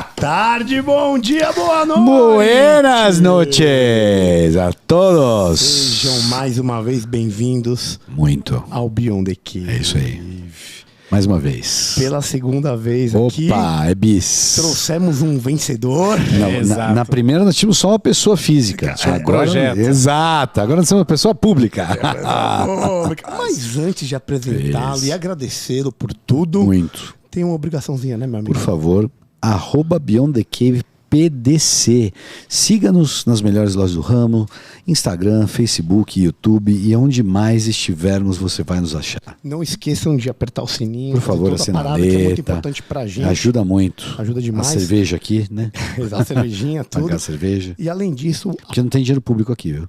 Boa tarde, bom dia, boa noite. Buenas noches a todos. Sejam mais uma vez bem-vindos Muito. ao Beyond the Cave. É isso aí. Mais uma vez. Pela segunda vez aqui. Opa, é bis. Trouxemos um vencedor. Na primeira nós tínhamos só uma pessoa física. Projeto. Exato. Agora nós somos uma pessoa pública. Mas antes de apresentá-lo e agradecê-lo por tudo, Muito. tem uma obrigaçãozinha, né, meu amigo? Por favor, @Beyond the Cave PDC. Siga-nos nas melhores lojas do ramo, Instagram, Facebook, YouTube e onde mais estivermos você vai nos achar. Não esqueçam de apertar o sininho. Por favor, a toda a parada que é muito sinaleta. importante pra gente. Ajuda muito. Ajuda demais. A cerveja aqui, né? A cervejinha, tudo. Pagar a cerveja. E além disso, Porque não tem dinheiro público aqui, viu?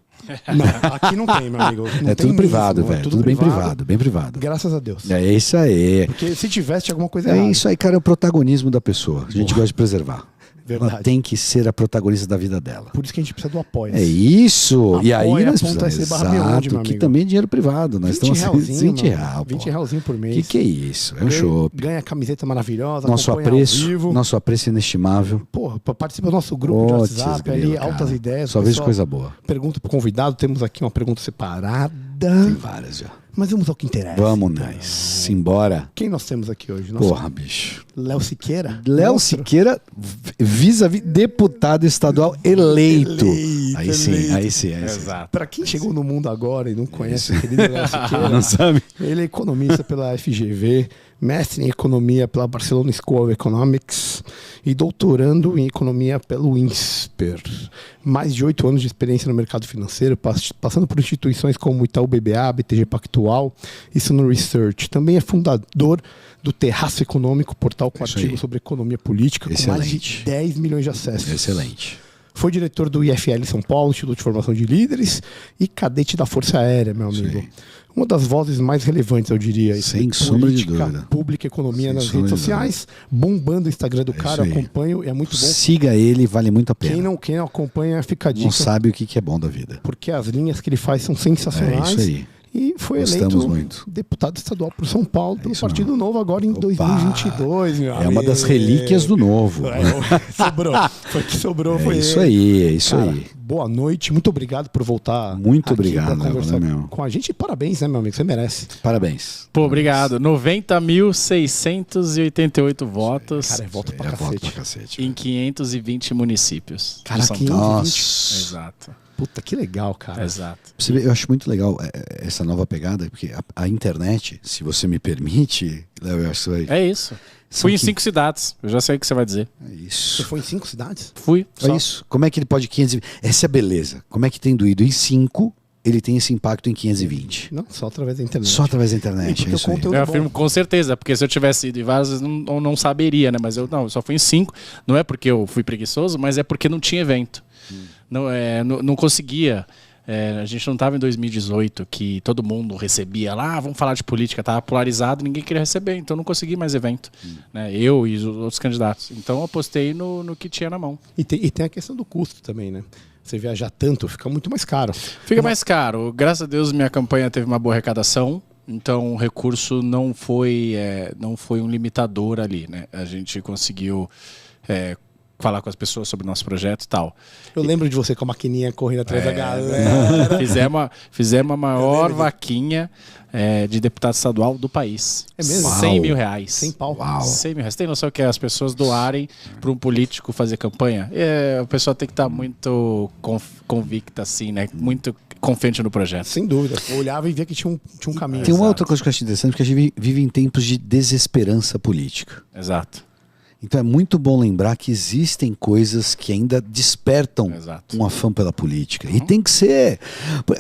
não, aqui não tem, meu amigo. Não É tem tudo privado, mesmo, velho. Tudo bem privado, bem privado. Graças a Deus. É isso aí. Porque se tivesse, tinha alguma coisa É errada. isso aí, cara. É o protagonismo da pessoa. A gente gosta de preservar. Verdade. Ela tem que ser a protagonista da vida dela. Por isso que a gente precisa do apoio. É isso. E aí nós Apoia.se precisamos. barra Beyond, Exato. meu Que amigo. também é dinheiro privado. Nós 20 estamos realzinho, 20 mano. real. 20 pô. realzinho por mês. Que é isso? É um chopp. Ganha camiseta maravilhosa. Nosso acompanha ao apreço, vivo. nosso apreço inestimável. Porra, participa do nosso grupo de Putz, WhatsApp grilo, ali, cara. altas ideias. Só o vejo pessoal coisa boa. Pergunta pro convidado, temos aqui uma pergunta separada. Tem várias já. Mas vamos ao que interessa. Vamos, então. nós. Simbora. Quem nós temos aqui hoje? Nosso Porra, bicho. Léo Siqueira? Léo Monstro. Siqueira, vis-a-vis deputado estadual eleito. Aí sim, eleito. aí sim, aí sim. Exato. Pra quem chegou no mundo agora e não conhece o querido Léo Siqueira, Não sabe? ele é economista pela FGV, mestre em economia pela Barcelona School of Economics e doutorando em economia pelo INSPER. Mais de 8 anos de experiência no mercado financeiro, passando por instituições como Itaú BBA, BTG Pactual e Suno Research. Também é fundador do Terraço Econômico, portal com Isso aí. artigos sobre economia política, com mais de Excelente. 10 milhões de acessos. Excelente. Foi diretor do IFL São Paulo, Instituto de Formação de Líderes, e cadete da Força Aérea, meu amigo. Sim. Uma das vozes mais relevantes, eu diria. Sem de sombra de política dúvida. pública, economia Sem nas sombra redes de sociais, bombando o Instagram do cara, isso aí. acompanho, é muito bom. Siga ele, vale muito a pena. Quem não acompanha, fica a dica, Não sabe o que é bom da vida. porque as linhas que ele faz são sensacionais. É isso aí. E foi Gostamos eleito muito. deputado estadual por São Paulo, pelo isso Partido mesmo. Novo, agora em Opa! 2022, meu É uma das relíquias do novo. Sobrou. Foi que sobrou, É foi isso ele. aí, é isso Cara, aí. boa noite, muito obrigado por voltar. Muito aqui obrigado, pra Léo, conversar né, meu? com a gente. E parabéns, né, meu amigo? Você merece. Parabéns. Pô, obrigado. 90.688 votos Cara, é volta pra É voto cacete. pra cacete. em 520 municípios. de Cara, São 520. Paulo. Nossa. Exato. Puta, que legal, cara. Exato. Você vê, eu acho muito legal essa nova pegada, porque a internet, se você me permite, Léo, eu acho que É isso. São Fui em que- 5 cidades. Eu já sei o que você vai dizer. é Você isso. foi em 5 cidades? Fui. É Só. isso. Como é que ele pode 520? Essa é a beleza. Como é que tendo ido em 5, ele tem esse impacto em 520? Não, só através da internet. Só através da E internet. porque É o isso aí. conteúdo Eu é bom. afirmo com certeza, porque se eu tivesse ido em várias vezes, eu não saberia, né? Mas eu só fui em 5. Não é porque eu fui preguiçoso, mas é porque não tinha evento. Não conseguia. A gente não estava em 2018, que todo mundo recebia lá, vamos falar de política, estava polarizado, ninguém queria receber, então não consegui mais evento. Né? Eu e os outros candidatos. Então eu apostei no que tinha na mão. E tem a questão do custo também, né? Você viajar tanto, fica muito mais caro. Fica mais caro. Graças a Deus, minha campanha teve uma boa arrecadação. Então, o recurso não foi um limitador ali, né? A gente conseguiu falar com as pessoas sobre o nosso projeto e tal. Eu lembro de você com a maquininha correndo atrás da galera. Fizemos a maior vaquinha de deputado estadual do país. É mesmo? 100 mil reais. 100 pau. Uau. 100 mil reais. Tem noção que as pessoas doarem para um político fazer campanha? A pessoa tem que estar muito convicta, assim, né? Muito confiante no projeto. Sem dúvida. Eu olhava e via que tinha um caminho. Tem uma Exato. outra coisa que eu acho interessante, porque a gente vive em tempos de desesperança política. Exato. Então é muito bom lembrar que existem coisas que ainda despertam Exato. um afã pela política. E tem que ser.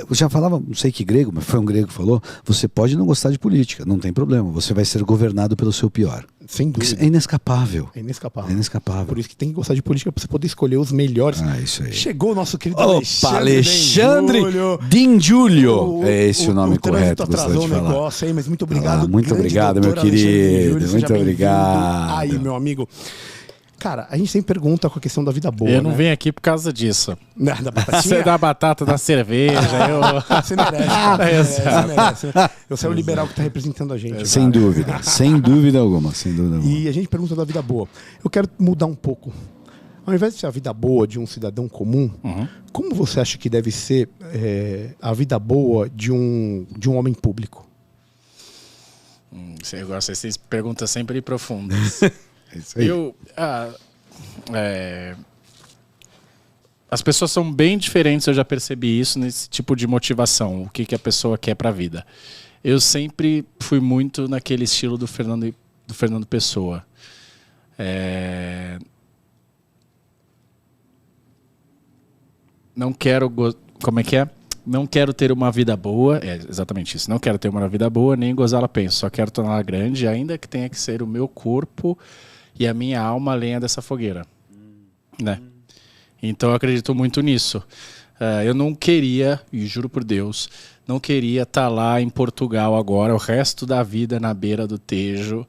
Eu já falava, não sei que grego, mas foi um grego que falou: você pode não gostar de política, não tem problema, você vai ser governado pelo seu pior. Sem Porque dúvida. é inescapável. É inescapável. É inescapável. Por isso que tem que gostar de política, pra você poder escolher os melhores. Isso aí. Chegou o nosso querido Opa, Alexandre Denjulio. Dinjulio. É esse o nome correto, O gostaria atrasou de o falar. negócio aí, mas muito obrigado. Muito grande obrigado, meu doutor Alexandre querido. Denjulio, seja Muito bem-vindo. obrigado. Aí, meu amigo. Cara, a gente sempre pergunta com a questão da vida boa, Eu não né? venho aqui por causa disso. Da Você batatinha? dá batata da cerveja, Você merece, cara. Exato. Você merece. Você é o liberal que está representando a gente. Sem cara. dúvida. Sem dúvida alguma. Sem dúvida alguma. E a gente pergunta da vida boa. Eu quero mudar um pouco. Ao invés de ser a vida boa de um cidadão comum, como você acha que deve ser a vida boa de um homem público? Eu gosto dessas perguntas sempre profundas. É isso aí. As pessoas são bem diferentes, eu já percebi isso nesse tipo de motivação, o que a pessoa quer para a vida. Eu sempre fui muito naquele estilo do Fernando Pessoa. Não quero... Como é que é? Não quero ter uma vida boa, é exatamente isso. Não quero ter uma vida boa, nem gozá-la penso. Só quero torná-la grande, ainda que tenha que ser o meu corpo e a minha alma a lenha dessa fogueira. Né? Então eu acredito muito nisso. Eu não queria, e juro por Deus, não queria estar lá em Portugal agora, o resto da vida na beira do Tejo,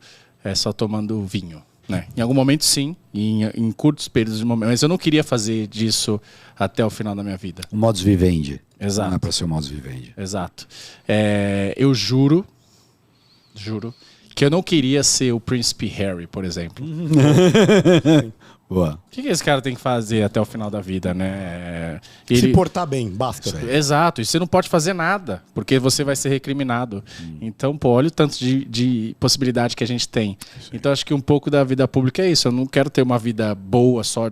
só tomando vinho. Né? Em algum momento sim, em curtos períodos de momento, mas eu não queria fazer disso até o final da minha vida. O modus vivendi. Exato. Não é para ser o modus vivendi. Exato. Eu juro que eu não queria ser o Príncipe Harry, por exemplo. Boa. O que esse cara tem que fazer até o final da vida, né? Se portar bem, basta. Exato, e você não pode fazer nada, porque você vai ser recriminado. Então, pô, olha o tanto de possibilidade que a gente tem. Então, acho que um pouco da vida pública é isso. Eu não quero ter uma vida boa só,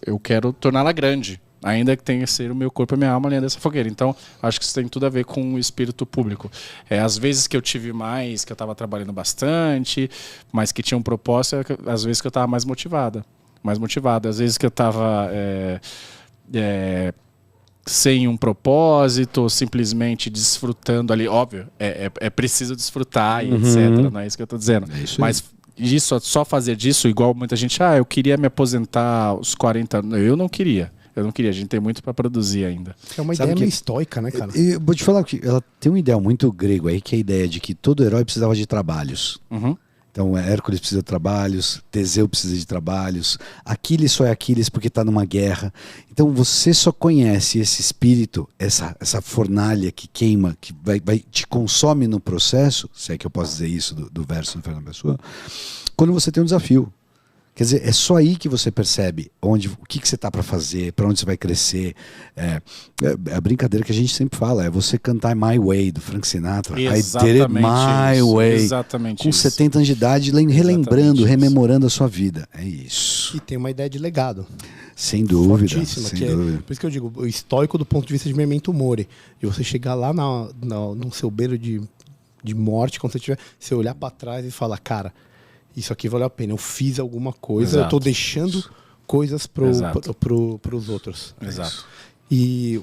eu quero torná-la grande. Ainda que tenha que ser o meu corpo e a minha alma além dessa fogueira. Então, acho que isso tem tudo a ver com o espírito público. Às vezes que eu tive mais, que eu estava trabalhando bastante, mas que tinha um propósito, às vezes que eu estava mais motivado. Às vezes que eu estava sem um propósito, ou simplesmente desfrutando ali. Óbvio, é preciso desfrutar e etc. Não é isso que eu estou dizendo. Mas isso, só fazer disso, igual muita gente, eu queria me aposentar aos 40 anos. Eu não queria. A gente tem muito para produzir ainda. É uma ideia meio estoica, né, cara? Eu vou te falar que ela tem um ideal muito grego aí, que é a ideia de que todo herói precisava de trabalhos. Então, Hércules precisa de trabalhos, Teseu precisa de trabalhos, Aquiles só é Aquiles porque está numa guerra. Então, você só conhece esse espírito, essa fornalha que queima, que te consome no processo, se é que eu posso dizer isso do verso do Fernando Pessoa, quando você tem um desafio. Quer dizer, é só aí que você percebe o que você está para fazer, para onde você vai crescer. É a brincadeira que a gente sempre fala, é você cantar My Way, do Frank Sinatra. Exatamente I did it my way. Exatamente com isso. 70 anos de idade, relembrando, rememorando a sua vida. É isso. E tem uma ideia de legado. Sem dúvida. Fortíssima, Sem que dúvida. por isso que eu digo, o estoico do ponto de vista de Memento Mori. E você chegar lá no seu beiro de morte, quando você olhar para trás e falar, cara, isso aqui valeu a pena. Eu fiz alguma coisa, eu estou deixando coisas para os outros. Exato. E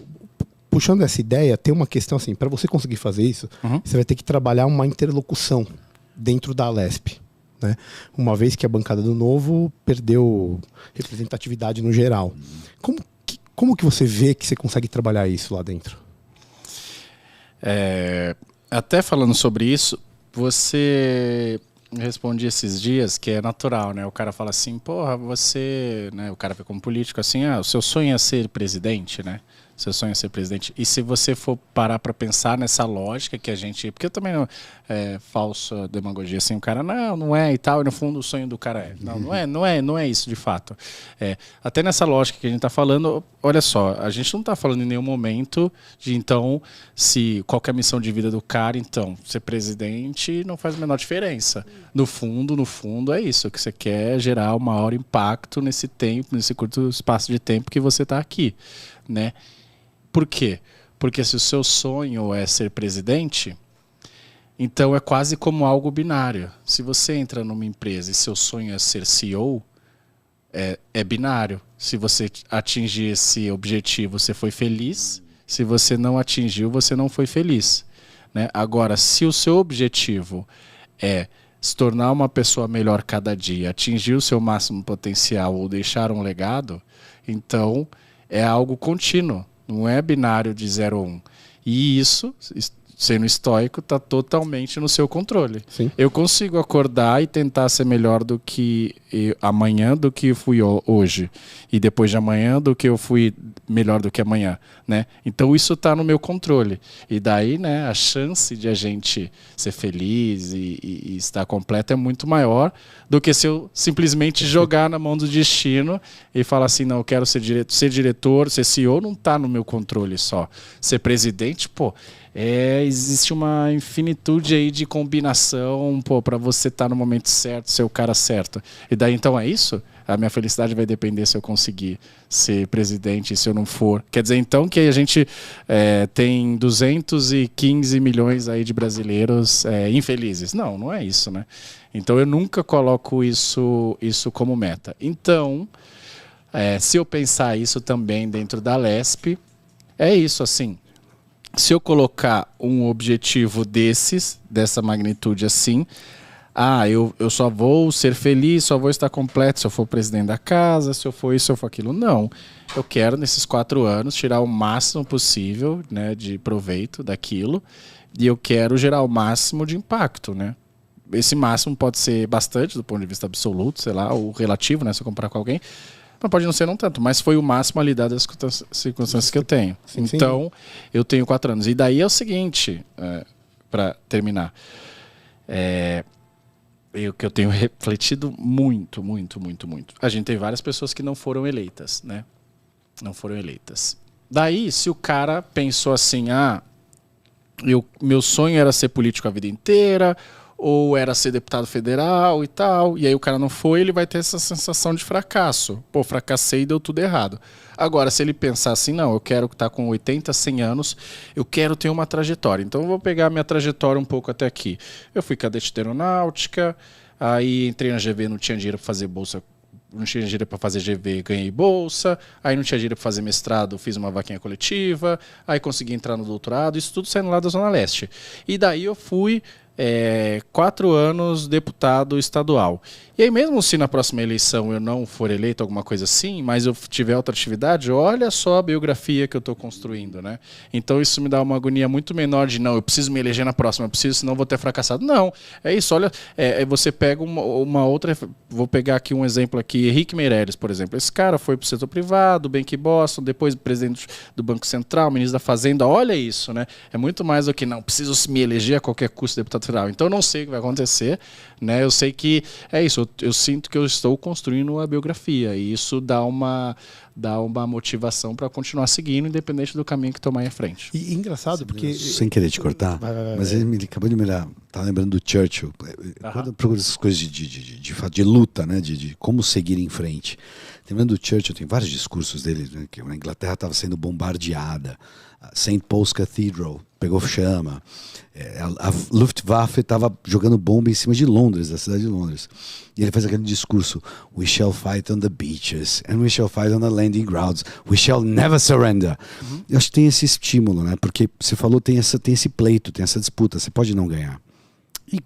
puxando essa ideia, tem uma questão assim, para você conseguir fazer isso, você vai ter que trabalhar uma interlocução dentro da Alesp. Né? Uma vez que a bancada do Novo perdeu representatividade no geral. Como que você vê que você consegue trabalhar isso lá dentro? Até falando sobre isso, você... respondi esses dias que é natural, né? O cara fala assim, porra, você... né? O cara vê como político assim, o seu sonho é ser presidente, né? Seu sonho é ser presidente. E se você for parar para pensar nessa lógica que a gente... Porque eu também não... falsa demagogia, assim, o cara, não é e tal, e no fundo o sonho do cara é. Não é isso de fato. Até nessa lógica que a gente está falando, olha só, a gente não está falando em nenhum momento de, então, qual que é a missão de vida do cara, então, ser presidente não faz a menor diferença. No fundo, é isso, que você quer gerar o maior impacto nesse tempo, nesse curto espaço de tempo que você está aqui, né? Por quê? Porque se o seu sonho é ser presidente, então é quase como algo binário. Se você entra numa empresa e seu sonho é ser CEO, é binário. Se você atingir esse objetivo, você foi feliz. Se você não atingiu, você não foi feliz. Né? Agora, se o seu objetivo é se tornar uma pessoa melhor cada dia, atingir o seu máximo potencial ou deixar um legado, então é algo contínuo. Não é binário de 0 a 1. E isso, sendo estoico, está totalmente no seu controle. Sim. Eu consigo acordar e tentar ser melhor do que amanhã do que eu fui hoje. E depois de amanhã do que eu fui melhor do que amanhã. Né? Então isso está no meu controle. E daí, né, a chance de a gente ser feliz e estar completo é muito maior do que se eu simplesmente jogar na mão do destino e falar assim, não, eu quero ser diretor, ser CEO, não está no meu controle só. Ser presidente, pô, existe uma infinitude aí de combinação, pô, para você estar no momento certo, ser o cara certo. E daí, então, é isso? A minha felicidade vai depender se eu conseguir ser presidente e se eu não for. Quer dizer, então, que a gente tem 215 milhões aí de brasileiros infelizes. Não, não é isso, né? Então, eu nunca coloco isso como meta. Então, se eu pensar isso também dentro da LESP, é isso, assim. Se eu colocar um objetivo dessa magnitude assim, eu só vou ser feliz, só vou estar completo se eu for presidente da casa, se eu for isso, se eu for aquilo. Não. Eu quero, nesses 4 anos, tirar o máximo possível, né, de proveito daquilo, e eu quero gerar o máximo de impacto, né? Esse máximo pode ser bastante do ponto de vista absoluto, sei lá, ou relativo, né, se eu comparar com alguém. Mas pode não ser não tanto, mas foi o máximo ali das circunstâncias que eu tenho. Sim, então, eu tenho 4 anos. E daí é o seguinte, para terminar, que eu tenho refletido muito. A gente tem várias pessoas que não foram eleitas, né? Não foram eleitas. Daí, se o cara pensou assim, meu sonho era ser político a vida inteira, ou era ser deputado federal e tal, e aí o cara não foi, ele vai ter essa sensação de fracasso. Pô, fracassei e deu tudo errado. Agora, se ele pensar assim, não, eu quero estar com 80, 100 anos, eu quero ter uma trajetória. Então eu vou pegar a minha trajetória um pouco até aqui. Eu fui cadete de aeronáutica, aí entrei na GV, não tinha dinheiro para fazer bolsa, não tinha dinheiro para fazer GV, ganhei bolsa, aí não tinha dinheiro para fazer mestrado, fiz uma vaquinha coletiva, aí consegui entrar no doutorado, isso tudo saindo lá da Zona Leste. E daí eu fui 4 anos deputado estadual. E aí mesmo se na próxima eleição eu não for eleito, alguma coisa assim, mas eu tiver outra atividade, olha só a biografia que eu estou construindo, né? Então isso me dá uma agonia muito menor de, não, eu preciso me eleger na próxima, eu preciso, senão vou ter fracassado. Não, é isso, olha, você pega uma outra, vou pegar aqui um exemplo aqui, Henrique Meirelles, por exemplo. Esse cara foi para o setor privado, Bank Boston, depois presidente do Banco Central, ministro da Fazenda, olha isso, né? É muito mais do que, não, preciso me eleger a qualquer custo deputado federal. Então eu não sei o que vai acontecer, né? Eu sei que é isso, eu sinto que eu estou construindo uma biografia e isso dá uma motivação para continuar seguindo, independente do caminho que tomar em frente. E engraçado, porque... Sem querer te cortar, mas ele acabou de me lembrar, estava lembrando do Churchill. Quando eu procuro essas coisas de luta, né? De como seguir em frente. Lembrando do Churchill, tem vários discursos dele, né, que a Inglaterra estava sendo bombardeada, St. Paul's Cathedral pegou chama, a Luftwaffe estava jogando bomba em cima de Londres, da cidade de Londres. E ele faz aquele discurso: "We shall fight on the beaches and we shall fight on the landing grounds. We shall never surrender." Eu acho que tem esse estímulo, né? Porque você falou, tem esse pleito, tem essa disputa, você pode não ganhar. E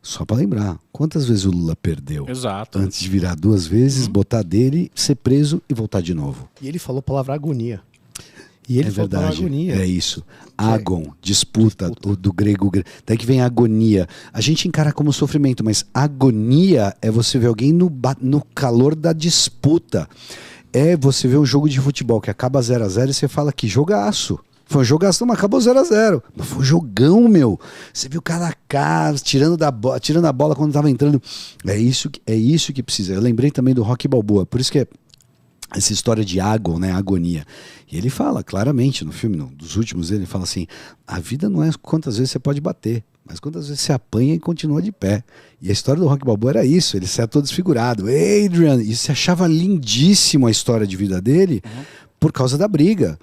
só para lembrar, quantas vezes o Lula perdeu? Exato. Antes de virar 2 vezes, botar dele, ser preso e voltar de novo. E ele falou a palavra agonia. E ele falou a palavra agonia. É isso. Agon, disputa. Do grego. Daí que vem a agonia. A gente encara como sofrimento, mas agonia é você ver alguém no calor da disputa. É você ver um jogo de futebol que acaba 0-0 e você fala, que jogaço. Foi um jogaço, mas acabou 0-0. Mas foi um jogão, meu. Você viu cara a cara, tirando a bola quando estava entrando. É isso que precisa. Eu lembrei também do Rocky Balboa. Por isso que essa história de Agon, né, agonia. E ele fala claramente no filme, dos últimos, ele fala assim: a vida não é quantas vezes você pode bater, mas quantas vezes você apanha e continua de pé. E a história do Rocky Balboa era isso, ele saiu todo desfigurado. Adrian, e você achava lindíssimo a história de vida dele por causa da briga.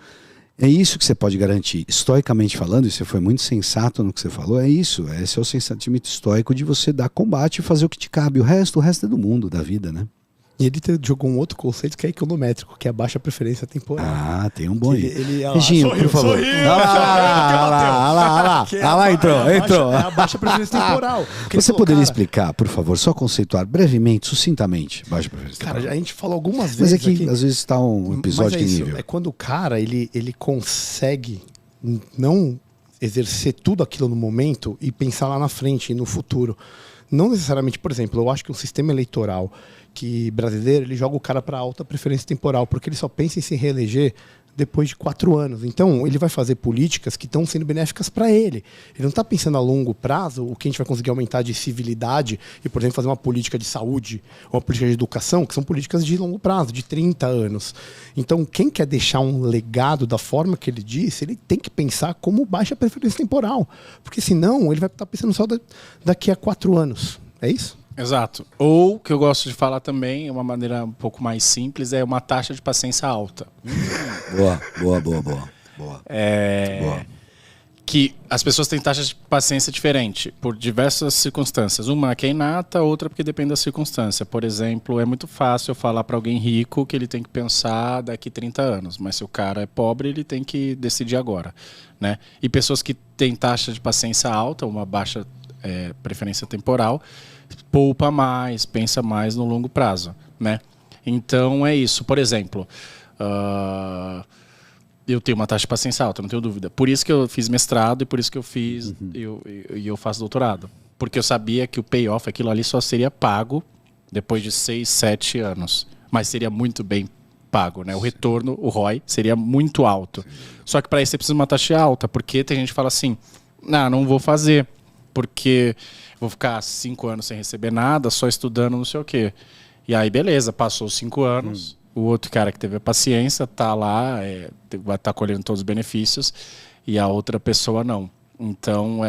É isso que você pode garantir. Estoicamente falando, e você foi muito sensato no que você falou, é isso. Esse é o sentimento estoico de você dar combate e fazer o que te cabe. O resto é do mundo, da vida, né? E ele jogou um outro conceito que é econométrico, que é a baixa preferência temporal. Ah, tem um bom aí. Reginho, por favor. Olha lá, entrou. É a baixa preferência temporal. Você poderia explicar, por favor, só conceituar brevemente, sucintamente, baixa preferência temporal? Cara, a gente falou algumas vezes. Mas é que aqui, às vezes está um episódio de nível. É quando o cara ele consegue não exercer tudo aquilo no momento e pensar lá na frente e no futuro. Não necessariamente, por exemplo, eu acho que um sistema eleitoral que brasileiro, ele joga o cara para alta preferência temporal, porque ele só pensa em se reeleger depois de 4 anos. Então, ele vai fazer políticas que estão sendo benéficas para ele. Ele não está pensando a longo prazo o que a gente vai conseguir aumentar de civilidade e, por exemplo, fazer uma política de saúde ou uma política de educação, que são políticas de longo prazo, de 30 anos. Então, quem quer deixar um legado da forma que ele disse, ele tem que pensar como baixa preferência temporal. Porque, senão, ele vai estar pensando só daqui a 4 anos. É isso? Exato. Ou, que eu gosto de falar também, uma maneira um pouco mais simples, é uma taxa de paciência alta. Boa. Boa. Que as pessoas têm taxas de paciência diferente por diversas circunstâncias. Uma que é inata, outra porque depende da circunstância. Por exemplo, é muito fácil eu falar para alguém rico que ele tem que pensar daqui 30 anos, mas se o cara é pobre, ele tem que decidir agora, né? E pessoas que têm taxa de paciência alta, uma baixa preferência temporal, poupa mais, pensa mais no longo prazo, né? Então é isso. Por exemplo, eu tenho uma taxa de paciência alta, não tenho dúvida. Por isso que eu fiz mestrado e por isso que eu fiz eu faço doutorado. Porque eu sabia que o payoff, aquilo ali só seria pago depois de 6, 7 anos. Mas seria muito bem pago, né? O retorno, o ROI, seria muito alto. Só que para isso você precisa de uma taxa alta, porque tem gente que fala assim, não vou fazer, porque vou ficar 5 anos sem receber nada, só estudando não sei o quê. E aí, beleza, passou 5 anos, o outro cara que teve a paciência tá lá, vai estar colhendo todos os benefícios, e a outra pessoa não. Então,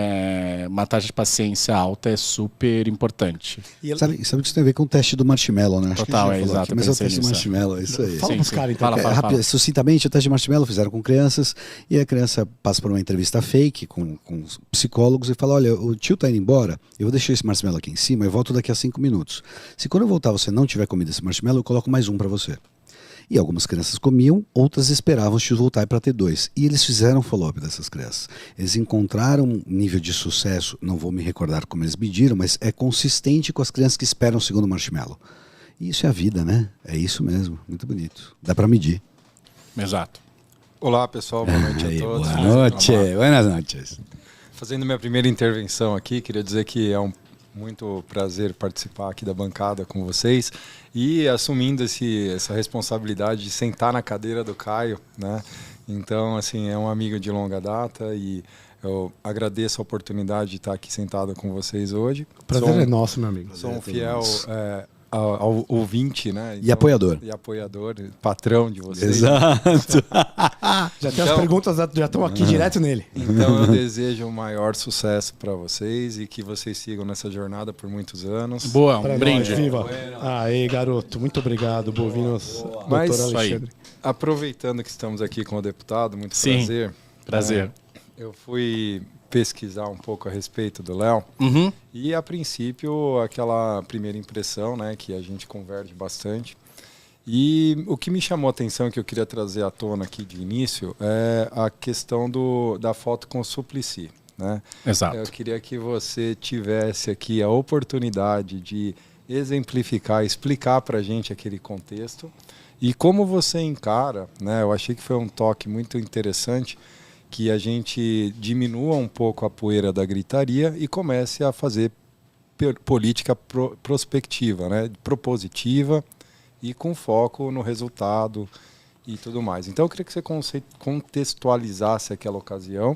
uma taxa de paciência alta é super importante. Sabe que isso tem a ver com o teste do marshmallow, né? Acho Total, que a gente já falou exato. aqui, mas é o teste do marshmallow, é isso aí. Fala pros caras, então. Fala. Sucintamente, o teste de marshmallow fizeram com crianças e a criança passa por uma entrevista fake com psicólogos e fala, olha, o tio tá indo embora, eu vou deixar esse marshmallow aqui em cima, eu volto daqui a 5 minutos. Se quando eu voltar você não tiver comido esse marshmallow, eu coloco mais um para você. E algumas crianças comiam, outras esperavam o tio voltar para ter 2. E eles fizeram follow-up dessas crianças. Eles encontraram um nível de sucesso, não vou me recordar como eles mediram, mas é consistente com as crianças que esperam o segundo marshmallow. E isso é a vida, né? É isso mesmo, muito bonito. Dá para medir. Exato. Olá, pessoal, boa noite a todos. Buenas noches. Fazendo minha primeira intervenção aqui, queria dizer que é muito prazer participar aqui da bancada com vocês e assumindo essa responsabilidade de sentar na cadeira do Caio, né? Então, assim, é um amigo de longa data e eu agradeço a oportunidade de estar aqui sentado com vocês hoje. O prazer é nosso, meu amigo. Sou um fiel ao ouvinte, né? Então, e apoiador. E apoiador, patrão de vocês. Exato. Já tem as perguntas, já estão aqui direto nele. Então eu desejo o maior sucesso para vocês e que vocês sigam nessa jornada por muitos anos. Boa, um Pra brinde. nós, viva. Aí, garoto, muito obrigado, Bovinos. Mas, Doutor Alexandre. Aproveitando que estamos aqui com o deputado, muito Sim. prazer. Prazer. Eu fui pesquisar um pouco a respeito do Léo e a princípio aquela primeira impressão, né, que a gente converge bastante. E o que me chamou a atenção que eu queria trazer à tona aqui de início é a questão da foto com o Suplicy, né? Exato. Eu queria que você tivesse aqui a oportunidade de exemplificar, explicar para a gente aquele contexto e como você encara, né? Eu achei que foi um toque muito interessante que a gente diminua um pouco a poeira da gritaria e comece a fazer política prospectiva, né? Propositiva e com foco no resultado e tudo mais. Então eu queria que você contextualizasse aquela ocasião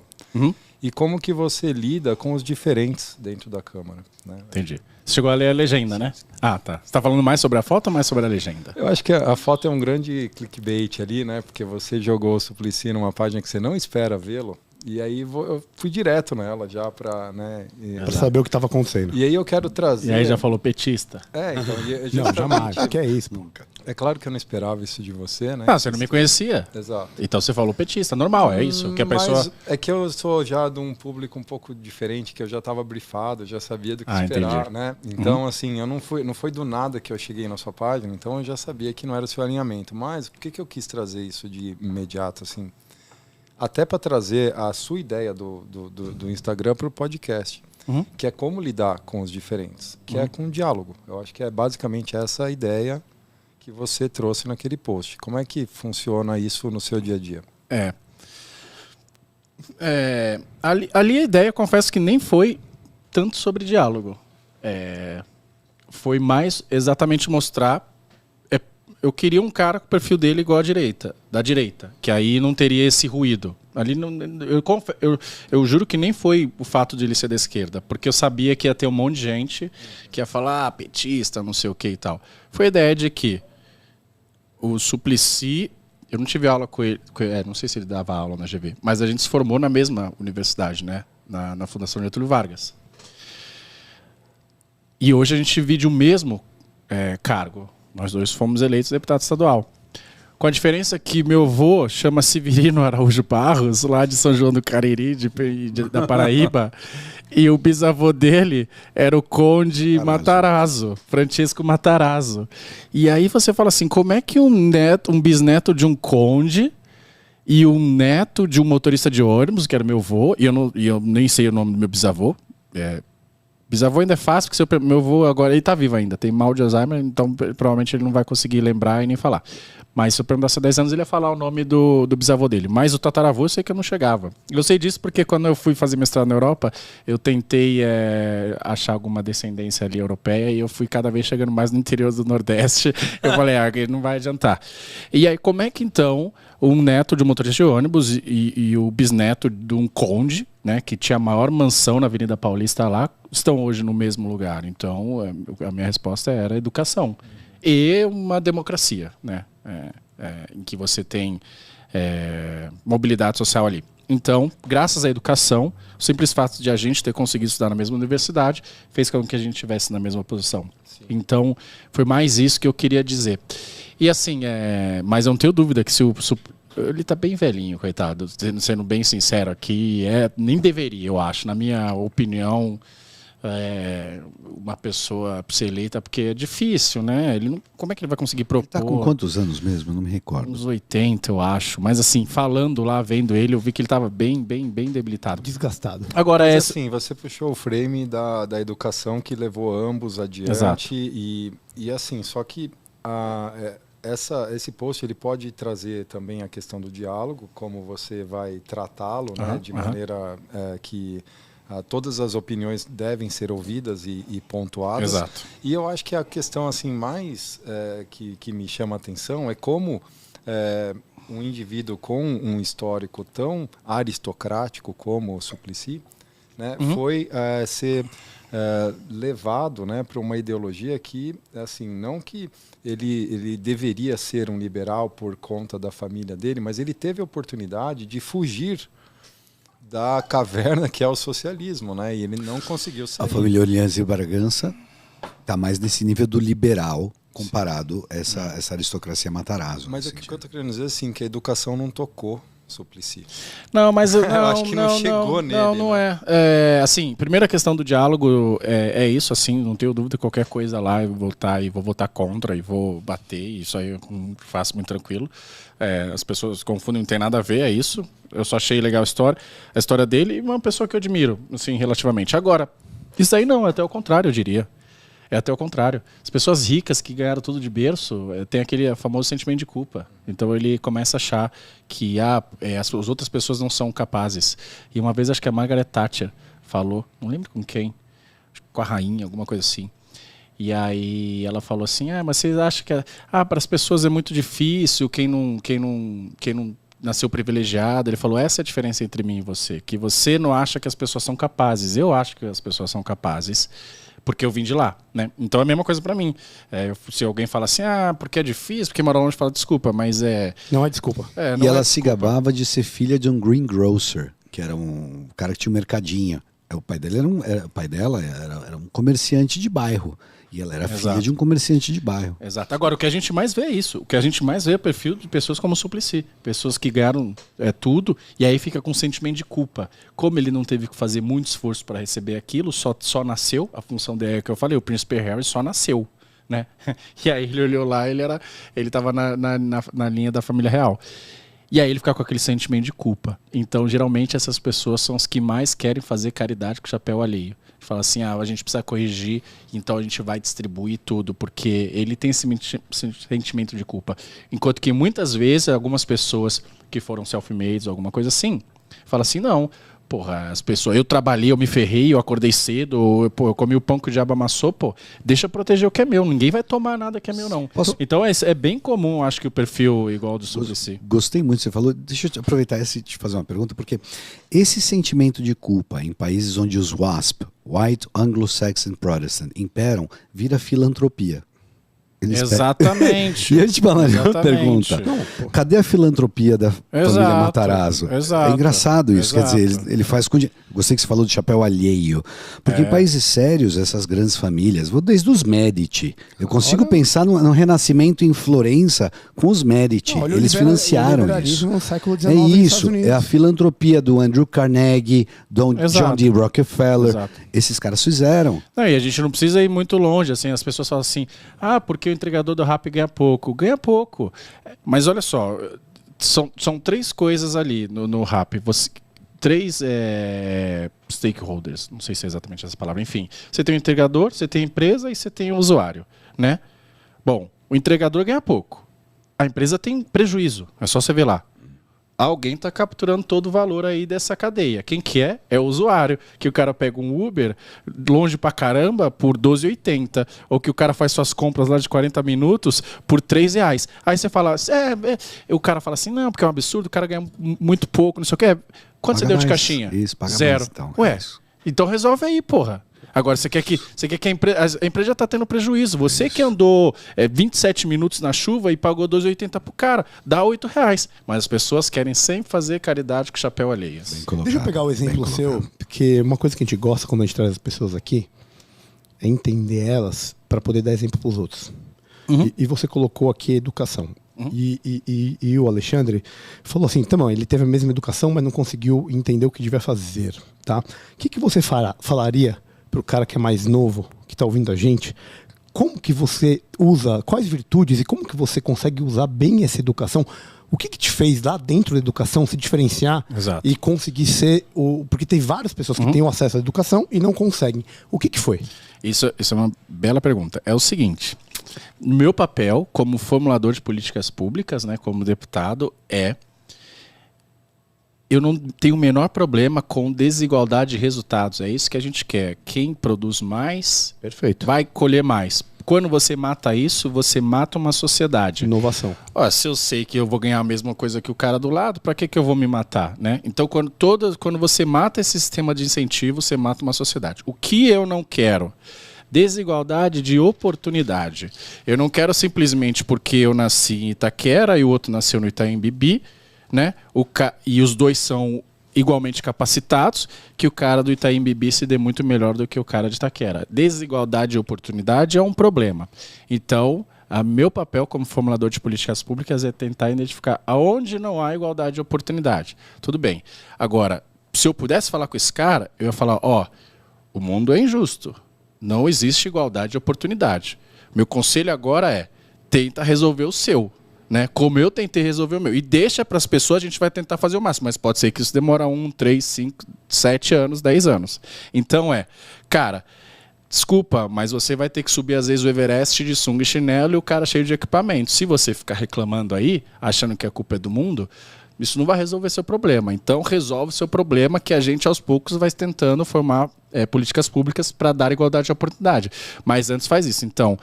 e como que você lida com os diferentes dentro da Câmara, né? Entendi. Você chegou a ler a legenda, né? Ah, tá. Você está falando mais sobre a foto ou mais sobre a legenda? Eu acho que a foto é um grande clickbait ali, né? Porque você jogou o Suplicy numa página que você não espera vê-lo. E aí eu fui direto nela já para, né? Pra saber o que estava acontecendo. E aí eu quero trazer... E aí já falou petista? Então... Não, jamais. Que é isso, nunca. É claro que eu não esperava isso de você, né? Ah, você não me conhecia. Exato. Então você falou petista, normal, é isso. Que a pessoa... Mas é que eu sou já de um público um pouco diferente, que eu já estava brifado, já sabia do que esperar, entendi. né? Então, assim, eu não foi do nada que eu cheguei na sua página, então eu já sabia que não era o seu alinhamento. Mas por que eu quis trazer isso de imediato, assim? Até para trazer a sua ideia do Instagram para o podcast, que é como lidar com os diferentes, que é com diálogo. Eu acho que é basicamente essa a ideia que você trouxe naquele post. Como é que funciona isso no seu dia a dia? Ali a ideia, confesso que nem foi tanto sobre diálogo. Foi mais exatamente mostrar. Eu queria um cara com o perfil dele igual da direita, que aí não teria esse ruído. Ali eu juro que nem foi o fato de ele ser da esquerda, porque eu sabia que ia ter um monte de gente que ia falar petista, não sei o que e tal. Foi a ideia de que o Suplicy, eu não tive aula com ele, não sei se ele dava aula na GV, mas a gente se formou na mesma universidade, né? Na Fundação Getúlio Vargas. E hoje a gente divide o mesmo cargo. Nós dois fomos eleitos deputado estadual. Com a diferença que meu avô chama Severino Araújo Barros, lá de São João do Cariri, da Paraíba, e o bisavô dele era o Conde Matarazzo, Francisco Matarazzo. E aí você fala assim, como é que um bisneto de um conde e um neto de um motorista de ônibus, que era meu avô, e eu nem sei o nome do meu bisavô, bisavô ainda é fácil, porque meu avô agora, ele tá vivo ainda, tem mal de Alzheimer, então provavelmente ele não vai conseguir lembrar e nem falar. Mas se eu perguntasse há 10 anos, ele ia falar o nome do bisavô dele. Mas o tataravô eu sei que eu não chegava. Eu sei disso porque quando eu fui fazer mestrado na Europa, eu tentei achar alguma descendência ali europeia e eu fui cada vez chegando mais no interior do Nordeste. Eu falei, não vai adiantar. E aí, como é que então um neto de um motorista de ônibus e o bisneto de um conde, né, que tinha a maior mansão na Avenida Paulista lá, estão hoje no mesmo lugar? Então, a minha resposta era educação. E uma democracia, né? Em que você tem mobilidade social ali. Então, graças à educação, o simples fato de a gente ter conseguido estudar na mesma universidade fez com que a gente estivesse na mesma posição. Sim. Então, foi mais isso que eu queria dizer. E assim, mas eu não tenho dúvida que se ele tá bem velhinho, coitado, sendo bem sincero aqui, nem deveria, eu acho, na minha opinião, uma pessoa ser eleita, porque é difícil, né? Como é que ele vai conseguir propor? Ele tá com quantos anos mesmo? Eu não me recordo. Uns 80, eu acho. Mas assim, falando lá, vendo ele, eu vi que ele estava bem debilitado. Desgastado. Agora, assim, você puxou o frame da educação que levou ambos adiante. Exato. E assim, só que esse post ele pode trazer também a questão do diálogo, como você vai tratá-lo, né? De maneira que todas as opiniões devem ser ouvidas e pontuadas. Exato. E eu acho que a questão assim mais que me chama a atenção é como um indivíduo com um histórico tão aristocrático como o Suplicy, né, foi ser levado, né, para uma ideologia que, assim, não que ele deveria ser um liberal por conta da família dele, mas ele teve a oportunidade de fugir da caverna que é o socialismo, né? E ele não conseguiu sair. A família Orleans e Bragança está mais nesse nível do liberal comparado a essa aristocracia Matarazzo. Mas o que eu estou querendo dizer assim, que a educação não tocou Suplicy. Não, mas eu acho que não chegou nele. Não né? Assim, primeira questão do diálogo é isso, assim, não tenho dúvida, qualquer coisa lá eu vou votar contra e vou bater, isso aí eu faço muito tranquilo. As pessoas confundem, não tem nada a ver, é isso. Eu só achei legal a história dele e uma pessoa que eu admiro, assim, relativamente. Agora, isso aí não, é até o contrário, eu diria. É até o contrário. As pessoas ricas que ganharam tudo de berço têm aquele famoso sentimento de culpa. Então ele começa a achar que as outras pessoas não são capazes. E uma vez acho que a Margaret Thatcher falou, não lembro com quem, com a rainha, alguma coisa assim. E aí ela falou assim, mas vocês acham que para as pessoas é muito difícil, quem não nasceu privilegiado. Ele falou, essa é a diferença entre mim e você, que você não acha que as pessoas são capazes, eu acho que as pessoas são capazes, porque eu vim de lá, né? Então é a mesma coisa para mim. Se alguém fala assim, porque é difícil, porque mora longe, fala desculpa, mas não é desculpa. E ela se gabava de ser filha de um greengrocer, que era um cara que tinha um mercadinho. O pai dela era um comerciante de bairro. E ela era filha de um comerciante de bairro. Exato. Agora, o que a gente mais vê é isso. O que a gente mais vê é o perfil de pessoas como o Suplicy. Pessoas que ganharam tudo e aí fica com um sentimento de culpa. Como ele não teve que fazer muito esforço para receber aquilo, só nasceu, a função dele que eu falei, o príncipe Harry só nasceu. Né? E aí ele olhou lá, ele estava na linha da família real. E aí ele fica com aquele sentimento de culpa. Então, geralmente, essas pessoas são as que mais querem fazer caridade com o chapéu alheio. Fala assim, a gente precisa corrigir, então a gente vai distribuir tudo, porque ele tem esse sentimento de culpa. Enquanto que muitas vezes, algumas pessoas que foram self-made ou alguma coisa assim, Fala assim, não, porra, as pessoas, eu trabalhei, eu me ferrei, eu acordei cedo, eu comi o pão que o diabo amassou, pô, deixa eu proteger o que é meu, ninguém vai tomar nada que é meu, não. Então é bem comum, acho que o perfil igual do Suplicy. Gostei muito, você falou, deixa eu aproveitar e te fazer uma pergunta, porque esse sentimento de culpa em países onde os WASP, White Anglo-Saxon Protestant, imperam, vira filantropia. Exatamente. E a gente falaria uma pergunta. Cadê a filantropia da família Matarazzo? Exato. É engraçado isso. Quer dizer, ele faz com... Gostei que você falou do chapéu alheio. Porque em países sérios, essas grandes famílias, vou desde os Medici. Eu consigo pensar no renascimento em Florença com os Medici. Eles financiaram isso. No século XIX, é isso. É a filantropia do Andrew Carnegie, do John D. Rockefeller. Exato. Esses caras fizeram. Não, e a gente não precisa ir muito longe. Assim, as pessoas falam assim, porque o entregador do Rappi ganha pouco. Ganha pouco. Mas olha só, são três coisas ali no Rappi. Três stakeholders, não sei se é exatamente essa palavra. Enfim, você tem o entregador, você tem a empresa e você tem o usuário, né? Bom, o entregador ganha pouco. A empresa tem prejuízo. É só você ver lá. Alguém está capturando todo o valor aí dessa cadeia. Quem que é? É o usuário. Que o cara pega um Uber longe pra caramba por R$12,80. Ou que o cara faz suas compras lá de 40 minutos por R$3. Aí você fala... o cara fala assim, não, porque é um absurdo, o cara ganha muito pouco, não sei o quê. Quanto você deu de caixinha? Isso, paga 0. Mais, então. Ué, então resolve aí, porra. Agora, você quer que a empresa já está tendo prejuízo. Você que andou 27 minutos na chuva e pagou R$2,80 pro cara, dá R$8. Mas as pessoas querem sempre fazer caridade com chapéu alheio. Deixa eu pegar o exemplo seu, porque uma coisa que a gente gosta quando a gente traz as pessoas aqui é entender elas para poder dar exemplo para os outros. Uhum. E você colocou aqui educação. Uhum. E o Alexandre falou assim, então, ele teve a mesma educação, mas não conseguiu entender o que devia fazer. Tá? O que você falaria para o cara que é mais novo, que está ouvindo a gente, como que você usa, quais virtudes e como que você consegue usar bem essa educação? O que te fez lá dentro da educação se diferenciar? Exato. E conseguir ser porque tem várias pessoas que têm o acesso à educação e não conseguem. O que foi? Isso é uma bela pergunta. É o seguinte, meu papel como formulador de políticas públicas, né, como deputado, eu não tenho o menor problema com desigualdade de resultados. É isso que a gente quer. Quem produz mais, perfeito, vai colher mais. Quando você mata isso, você mata uma sociedade. Inovação. Se eu sei que eu vou ganhar a mesma coisa que o cara do lado, para que eu vou me matar, né? Então, quando você mata esse sistema de incentivo, você mata uma sociedade. O que eu não quero? Desigualdade de oportunidade. Eu não quero simplesmente porque eu nasci em Itaquera e o outro nasceu no Itaim Bibi, né? E os dois são igualmente capacitados, que o cara do Itaim Bibi se dê muito melhor do que o cara de Itaquera. Desigualdade de oportunidade é um problema. Então, meu papel como formulador de políticas públicas é tentar identificar aonde não há igualdade de oportunidade. Tudo bem. Agora, se eu pudesse falar com esse cara, eu ia falar, o mundo é injusto. Não existe igualdade de oportunidade. Meu conselho agora é, tenta resolver o seu. Né? Como eu tentei resolver o meu. E deixa para as pessoas, a gente vai tentar fazer o máximo. Mas pode ser que isso demora 1, 3, 5, 7 anos, 10 anos. Então cara, desculpa, mas você vai ter que subir às vezes o Everest de sunga e chinelo e o cara cheio de equipamento. Se você ficar reclamando aí, achando que a culpa é do mundo, isso não vai resolver seu problema. Então resolve o seu problema, que a gente aos poucos vai tentando formar políticas públicas para dar igualdade de oportunidade. Mas antes faz isso. Então,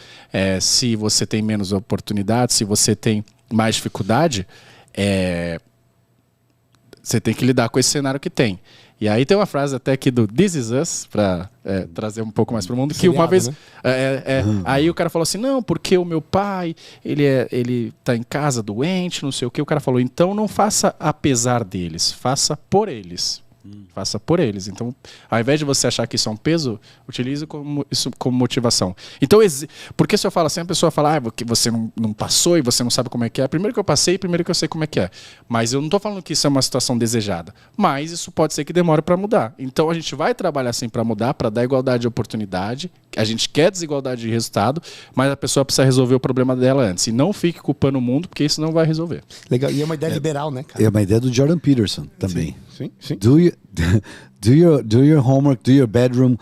se você tem menos oportunidade, se você tem mais dificuldade, você tem que lidar com esse cenário que tem. E aí tem uma frase até aqui do This Is Us, para trazer um pouco mais para o mundo, que uma vez... Né? Aí o cara falou assim, não, porque o meu pai, ele tá em casa doente, não sei o que. O cara falou, então não faça apesar deles, faça por eles. Faça por eles. Então, ao invés de você achar que isso é um peso, utilize isso como motivação. Então, porque se eu falo assim, a pessoa fala, que você não passou e você não sabe como é que é. Primeiro que eu passei, primeiro que eu sei como é que é. Mas eu não estou falando que isso é uma situação desejada. Mas isso pode ser que demore para mudar. Então, a gente vai trabalhar assim para mudar, para dar igualdade de oportunidade. A gente quer desigualdade de resultado, mas a pessoa precisa resolver o problema dela antes. E não fique culpando o mundo, porque isso não vai resolver. Legal. E é uma ideia liberal, né, cara? É uma ideia do Jordan Peterson também. Sim. Sim. Do your homework, do your bedroom.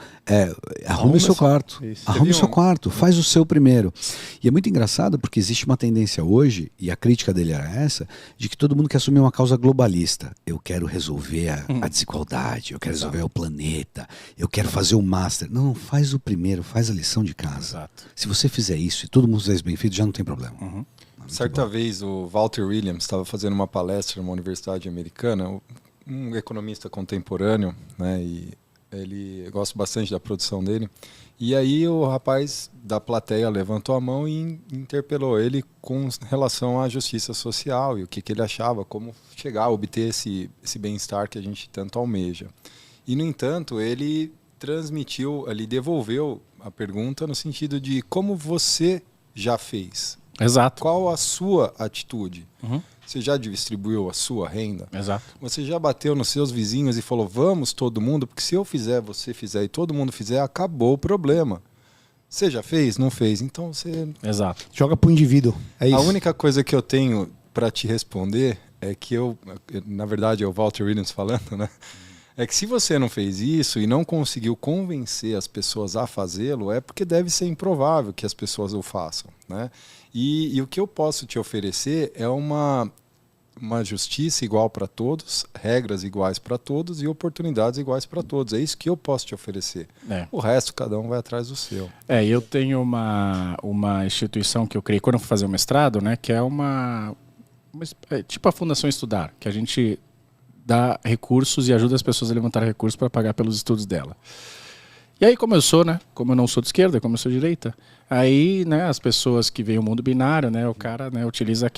Arrume o seu quarto. Isso. Arrume o seu quarto. Faz o seu primeiro. E é muito engraçado porque existe uma tendência hoje, e a crítica dele era essa, de que todo mundo quer assumir uma causa globalista. Eu quero resolver a desigualdade, eu quero resolver o planeta, eu quero fazer o master. Não, faz o primeiro, faz a lição de casa. Exato. Se você fizer isso e todo mundo fizer isso bem feito, já não tem problema. Certa vez o Walter Williams estava fazendo uma palestra numa universidade americana, um economista contemporâneo, né, e eu gosto bastante da produção dele. E aí o rapaz da plateia levantou a mão e interpelou ele com relação à justiça social e o que ele achava, como chegar a obter esse bem-estar que a gente tanto almeja. E, no entanto, ele devolveu a pergunta no sentido de como você já fez. Exato. Qual a sua atitude? Você já distribuiu a sua renda? Exato. Você já bateu nos seus vizinhos e falou, vamos todo mundo, porque se eu fizer, você fizer e todo mundo fizer, acabou o problema. Você já fez? Não fez? Então você... Exato. Joga pro indivíduo. É isso. A única coisa que eu tenho para te responder é que na verdade é o Walter Williams falando, né? É que se você não fez isso e não conseguiu convencer as pessoas a fazê-lo, é porque deve ser improvável que as pessoas o façam, né? E o que eu posso te oferecer é uma justiça igual para todos, regras iguais para todos e oportunidades iguais para todos. É isso que eu posso te oferecer. O resto, cada um vai atrás do seu. Eu tenho uma instituição que eu criei quando eu fui fazer o mestrado, né? Que é tipo a Fundação Estudar, que a gente dá recursos e ajuda as pessoas a levantar recursos para pagar pelos estudos dela. E aí, como eu não sou de esquerda, como eu sou de direita, aí, né, as pessoas que veem o mundo binário, né, o cara, né, utiliza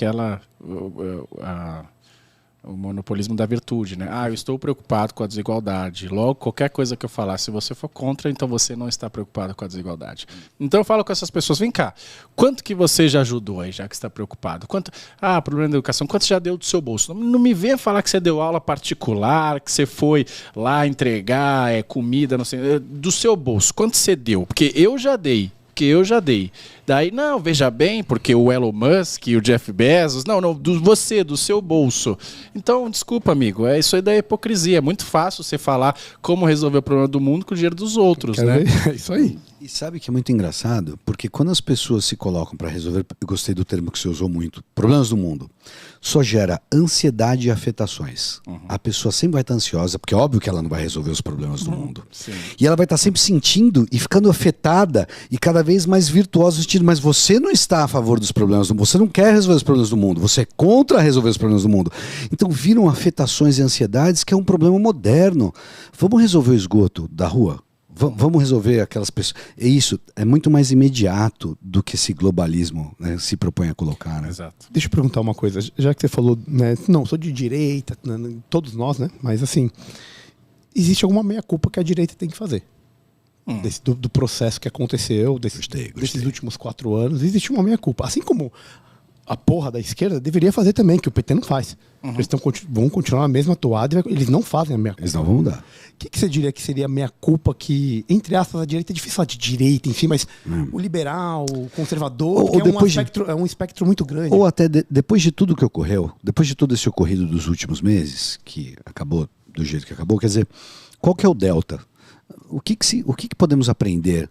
o monopolismo da virtude, né? Eu estou preocupado com a desigualdade. Logo, qualquer coisa que eu falar, se você for contra, então você não está preocupado com a desigualdade. Então eu falo com essas pessoas, vem cá, quanto que você já ajudou aí, já que está preocupado? Problema da educação, quanto você já deu do seu bolso? Não me venha falar que você deu aula particular, que você foi lá entregar comida, não sei, do seu bolso. Quanto você deu? Porque eu já dei. Daí, não, veja bem, porque o Elon Musk e o Jeff Bezos, do seu bolso. Então, desculpa, amigo, isso aí da hipocrisia. É muito fácil você falar como resolver o problema do mundo com o dinheiro dos outros, né? É isso aí. E sabe que é muito engraçado? Porque quando as pessoas se colocam para resolver, eu gostei do termo que você usou muito, problemas do mundo, só gera ansiedade e afetações. A pessoa sempre vai estar ansiosa, porque é óbvio que ela não vai resolver os problemas do mundo. Sim. E ela vai estar sempre sentindo e ficando afetada e cada vez mais virtuosa no sentido, mas você não está a favor dos problemas do mundo, você não quer resolver os problemas do mundo, você é contra resolver os problemas do mundo. Então viram afetações e ansiedades que é um problema moderno. Vamos resolver o esgoto da rua? Vamos resolver aquelas pessoas. É isso, é muito mais imediato do que esse globalismo, né, se propõe a colocar. Né? Exato. Deixa eu perguntar uma coisa. Já que você falou, né, não, sou de direita, todos nós, né? Mas assim, existe alguma meia-culpa que a direita tem que fazer? Do processo que aconteceu, desses últimos 4 anos, existe uma meia-culpa. Assim como a porra da esquerda deveria fazer também, que o PT não faz. Eles vão continuar na mesma toada e eles não fazem a meia-culpa. Eles não vão mudar. O que você diria que seria a meia-culpa que, entre aspas, a direita é difícil falar de direita, enfim, mas o liberal, o conservador, é um espectro muito grande. Ou até depois de tudo que ocorreu, depois de todo esse ocorrido dos últimos meses, que acabou do jeito que acabou, quer dizer, qual que é o delta? O que podemos aprender?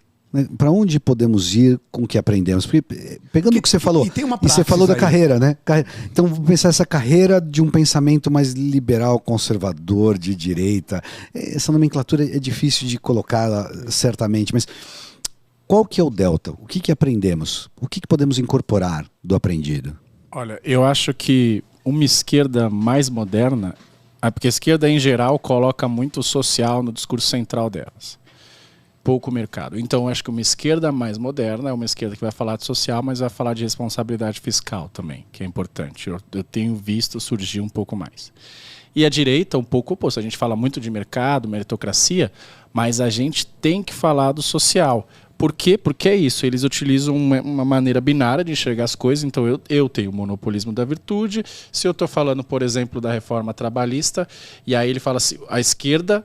Para onde podemos ir com o que aprendemos? Porque, pegando o que você falou, e você falou da carreira, né? Então, vou pensar essa carreira de um pensamento mais liberal, conservador, de direita. Essa nomenclatura é difícil de colocar certamente, mas qual que é o delta? O que aprendemos? O que podemos incorporar do aprendido? Olha, eu acho que uma esquerda mais moderna, porque a esquerda em geral coloca muito o social no discurso central delas. Pouco mercado. Então, eu acho que uma esquerda mais moderna é uma esquerda que vai falar de social, mas vai falar de responsabilidade fiscal também, que é importante. Eu tenho visto surgir um pouco mais. E a direita, um pouco oposto. A gente fala muito de mercado, meritocracia, mas a gente tem que falar do social. Por quê? Porque é isso. Eles utilizam uma maneira binária de enxergar as coisas. Então, eu tenho o monopolismo da virtude. Se eu estou falando, por exemplo, da reforma trabalhista, e aí ele fala assim, a esquerda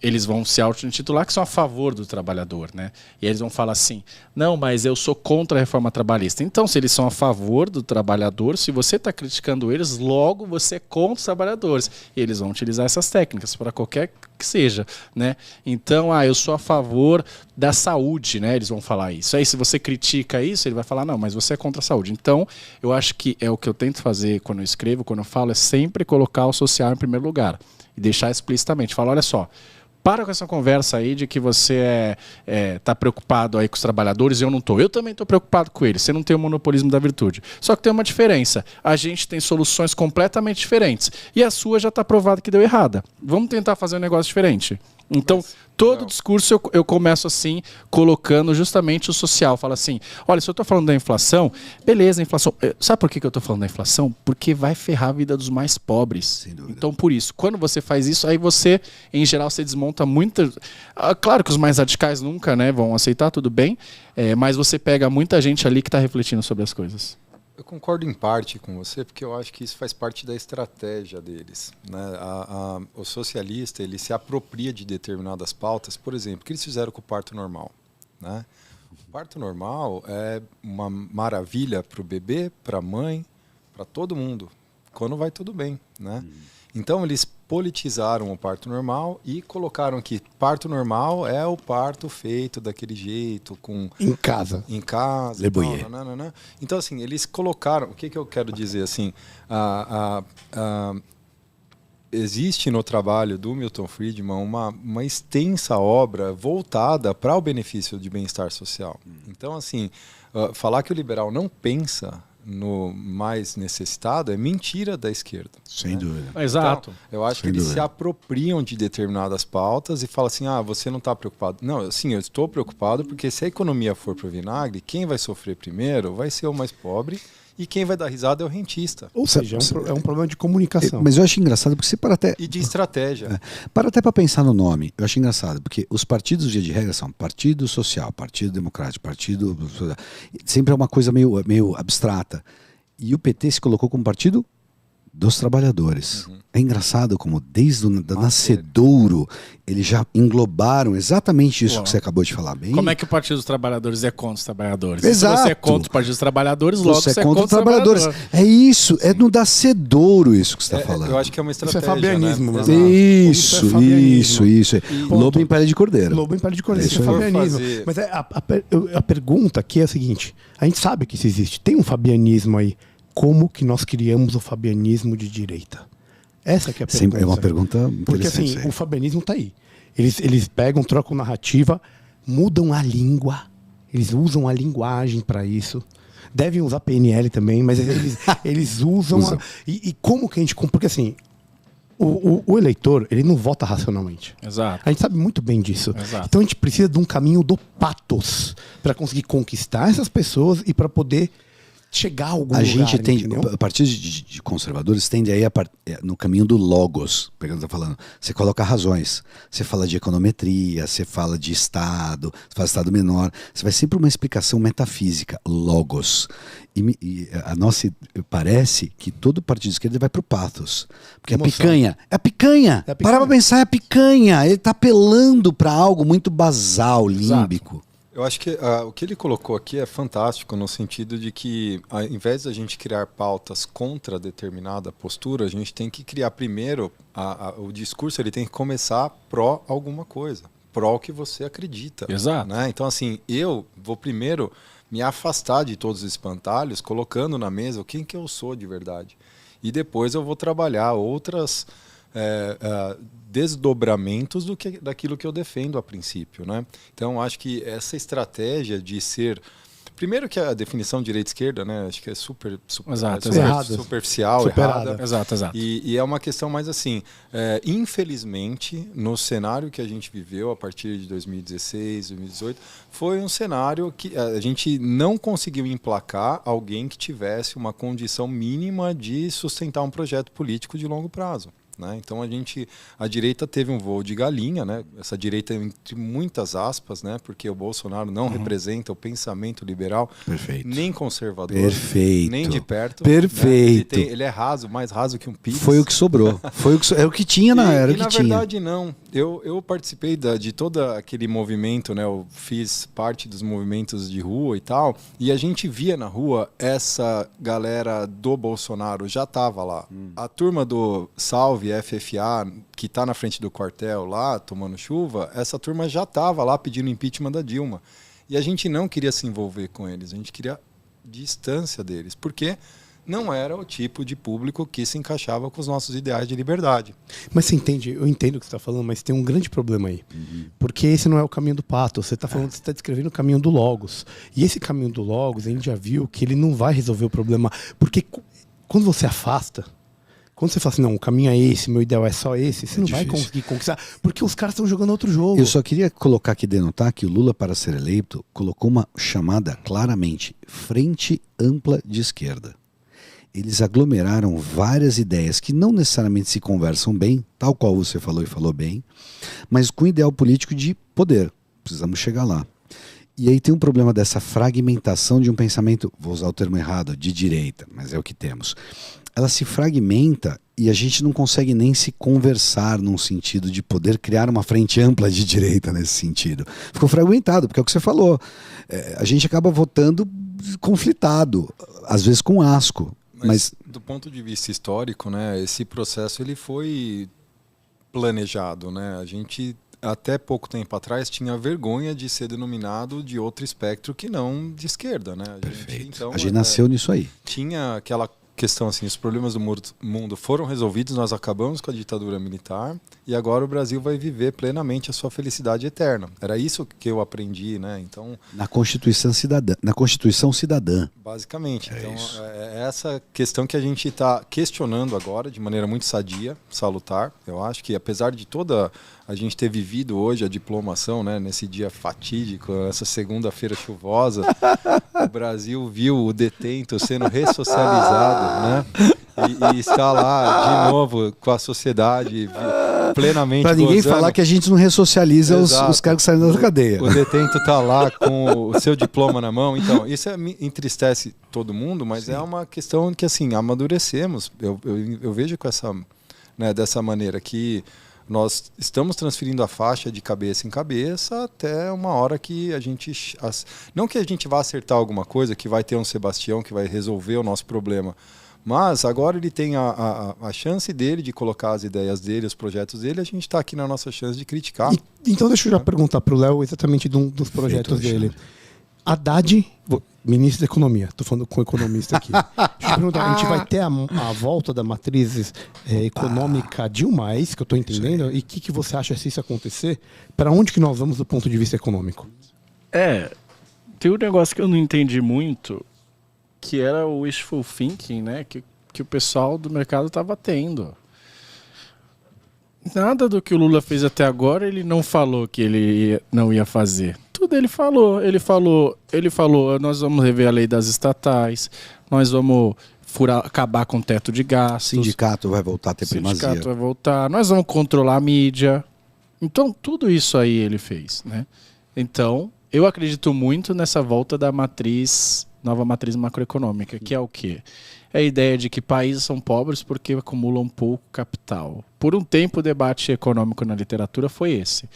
eles vão se auto-intitular que são a favor do trabalhador, né? E eles vão falar assim, não, mas eu sou contra a reforma trabalhista. Então, se eles são a favor do trabalhador, se você está criticando eles, logo você é contra os trabalhadores. E eles vão utilizar essas técnicas para qualquer que seja, né? Então, eu sou a favor da saúde, né? Eles vão falar isso. Aí, se você critica isso, ele vai falar, não, mas você é contra a saúde. Então, eu acho que é o que eu tento fazer quando eu escrevo, quando eu falo, é sempre colocar o social em primeiro lugar. E deixar explicitamente. Falar, olha só, para com essa conversa aí de que você tá preocupado aí com os trabalhadores e eu não estou. Eu também estou preocupado com eles. Você não tem o monopolismo da virtude. Só que tem uma diferença. A gente tem soluções completamente diferentes. E a sua já está provada que deu errada. Vamos tentar fazer um negócio diferente. Então, todo discurso eu começo assim, colocando justamente o social. Fala assim, olha, se eu estou falando da inflação, beleza, a inflação... Sabe por que eu estou falando da inflação? Porque vai ferrar a vida dos mais pobres. Sem dúvida. Então, por isso, quando você faz isso, aí você, em geral, você desmonta muita... Claro que os mais radicais nunca, né, vão aceitar, tudo bem, mas você pega muita gente ali que está refletindo sobre as coisas. Eu concordo em parte com você, porque eu acho que isso faz parte da estratégia deles, né? O socialista, ele se apropria de determinadas pautas, por exemplo, o que eles fizeram com o parto normal, né? O parto normal é uma maravilha para o bebê, para a mãe, para todo mundo, quando vai tudo bem, né? Então eles politizaram o parto normal e colocaram que parto normal é o parto feito daquele jeito, em casa. Le Boyer. Então, assim, eles colocaram... O que eu quero dizer? Assim, existe no trabalho do Milton Friedman uma extensa obra voltada para o benefício de bem-estar social. Então, assim, falar que o liberal não pensa no mais necessitado é mentira da esquerda. Sem dúvida. Exato. Então, eu acho que eles se apropriam de determinadas pautas e falam assim, você não está preocupado. Não, sim, eu estou preocupado porque se a economia for para o vinagre, quem vai sofrer primeiro vai ser o mais pobre e quem vai dar risada é o rentista. Ou seja, é um problema de comunicação. Mas eu acho engraçado porque você para até... E de estratégia. Para até para pensar no nome. Eu acho engraçado, porque os partidos, via de regra, são Partido Social, Partido Democrático, Partido... Sempre é uma coisa meio abstrata. E o PT se colocou como partido dos trabalhadores. É engraçado como desde o nascedouro eles já englobaram exatamente isso que você acabou de falar bem. Como é que o Partido dos Trabalhadores é contra os trabalhadores? Exato. Se você é contra o Partido dos Trabalhadores, logo você é contra os trabalhadores. É isso, é no nascedouro isso que você está falando. Eu acho que é uma estratégia. Isso é fabianismo, né? Isso. Lobo em pele de cordeiro. Lobo em pele de cordeiro. Isso é fabianismo. Mas a pergunta aqui é a seguinte: a gente sabe que isso existe. Tem um fabianismo aí. Como que nós criamos o fabianismo de direita? Essa que é a pergunta. Sempre é uma pergunta interessante. Porque assim, o fabianismo está aí. Eles pegam, trocam narrativa, mudam a língua, eles usam a linguagem para isso. Devem usar PNL também, mas eles usam. E como que a gente... Porque assim, o eleitor, ele não vota racionalmente. Exato. A gente sabe muito bem disso. Exato. Então a gente precisa de um caminho do pathos para conseguir conquistar essas pessoas e para poder chegar a algum lugar. A gente tem, entendeu? partidos de conservadores tendem aí no caminho do logos, pegando, tá falando. Você coloca razões, você fala de econometria, você fala de Estado, você fala de Estado menor, você vai sempre uma explicação metafísica, logos. E a nossa parece que todo partido de esquerda vai pro pathos, porque Emoção. É a picanha. Para pra pensar, é a picanha. Ele tá apelando para algo muito basal, límbico. Eu acho que o que ele colocou aqui é fantástico no sentido de que, ao invés da gente criar pautas contra determinada postura, a gente tem que criar primeiro, o discurso ele tem que começar pró alguma coisa, pró o que você acredita. Exato. Né? Então, assim, eu vou primeiro me afastar de todos os espantalhos, colocando na mesa quem que eu sou de verdade. E depois eu vou trabalhar outras... desdobramentos daquilo que eu defendo a princípio, né? Então acho que essa estratégia de ser, primeiro que a definição de direita e esquerda, né? Acho que é super superficial, errada. Exato. E é uma questão mais assim, infelizmente, no cenário que a gente viveu a partir de 2016, 2018, foi um cenário que a gente não conseguiu emplacar alguém que tivesse uma condição mínima de sustentar um projeto político de longo prazo. né? Então a direita teve um voo de galinha, né? Essa direita entre muitas aspas, né? Porque o Bolsonaro não representa o pensamento liberal, nem conservador, nem de perto. Perfeito. Né? Ele é raso, mais raso que um pires. Foi o que sobrou. Era o que tinha era o que na tinha. verdade não. Eu participei de todo aquele movimento, né? Eu fiz parte dos movimentos de rua e tal, e a gente via na rua essa galera do Bolsonaro já estava lá. A turma do Salve FFA, que está na frente do quartel lá, tomando chuva, essa turma já estava lá pedindo impeachment da Dilma. E a gente não queria se envolver com eles, a gente queria distância deles, porque não era o tipo de público que se encaixava com os nossos ideais de liberdade. Mas você entende, eu entendo o que você está falando, mas tem um grande problema aí. Porque esse não é o caminho do pato. Você está falando, você está descrevendo o caminho do Logos. E esse caminho do Logos, a gente já viu que ele não vai resolver o problema. Porque quando você afasta, quando você fala assim, não, o caminho é esse, meu ideal é só esse, você não vai conseguir conquistar. Porque os caras estão jogando outro jogo. Eu só queria colocar aqui, denotar que o Lula, para ser eleito, colocou uma chamada claramente, Frente Ampla de Esquerda. Eles aglomeraram várias ideias que não necessariamente se conversam bem, tal qual você falou e falou bem, mas com ideal político de poder. Precisamos chegar lá. E aí tem um problema dessa fragmentação de um pensamento, vou usar o termo errado, de direita, mas é o que temos. Ela se fragmenta e a gente não consegue nem se conversar num sentido de poder criar uma frente ampla de direita nesse sentido. Ficou fragmentado, porque é o que você falou. A gente acaba votando conflitado, às vezes com asco. Mas do ponto de vista histórico, né, esse processo ele foi planejado, né? A gente até pouco tempo atrás tinha vergonha de ser denominado de outro espectro que não de esquerda, né? A gente nasceu nisso aí. Tinha aquela questão assim, os problemas do mundo foram resolvidos, nós acabamos com a ditadura militar e agora o Brasil vai viver plenamente a sua felicidade eterna. Era isso que eu aprendi, né? Então, na Constituição Cidadã. Basicamente. Então, é essa questão que a gente está questionando agora de maneira muito sadia, salutar. Eu acho que apesar de toda a gente ter vivido hoje a diplomação, né, nesse dia fatídico, essa segunda-feira chuvosa, o Brasil viu o detento sendo ressocializado, né? E está lá de novo com a sociedade plenamente para ninguém gozando. Falar que a gente não ressocializa os caras que saem da cadeia. O detento está lá com o seu diploma na mão. Então, isso entristece todo mundo, mas é uma questão que assim amadurecemos. Eu vejo com essa, né, dessa maneira que nós estamos transferindo a faixa de cabeça em cabeça até uma hora que a gente... Não que a gente vá acertar alguma coisa, que vai ter um Sebastião que vai resolver o nosso problema, mas agora ele tem a chance dele de colocar as ideias dele, os projetos dele, a gente está aqui na nossa chance de criticar. Então deixa eu já perguntar para o Léo exatamente dos projetos dele. Haddad, ministro da Economia, estou falando com o economista aqui. Deixa eu perguntar, a gente vai ter a volta da matriz econômica Dilma, é isso que eu estou entendendo? E o que você acha se isso acontecer? Para onde que nós vamos do ponto de vista econômico? Tem um negócio que eu não entendi muito, que era o wishful thinking, né? Que o pessoal do mercado estava tendo. Nada do que o Lula fez até agora ele não falou que ele não ia fazer. Tudo ele falou. Ele falou, nós vamos rever a lei das estatais, nós vamos acabar com o teto de gastos. O sindicato vai voltar a ter primazia. O sindicato vai voltar, nós vamos controlar a mídia. Então, tudo isso aí ele fez, né? Então, eu acredito muito nessa volta da nova matriz macroeconômica, que é o quê? É a ideia de que países são pobres porque acumulam pouco capital. Por um tempo, o debate econômico na literatura foi esse.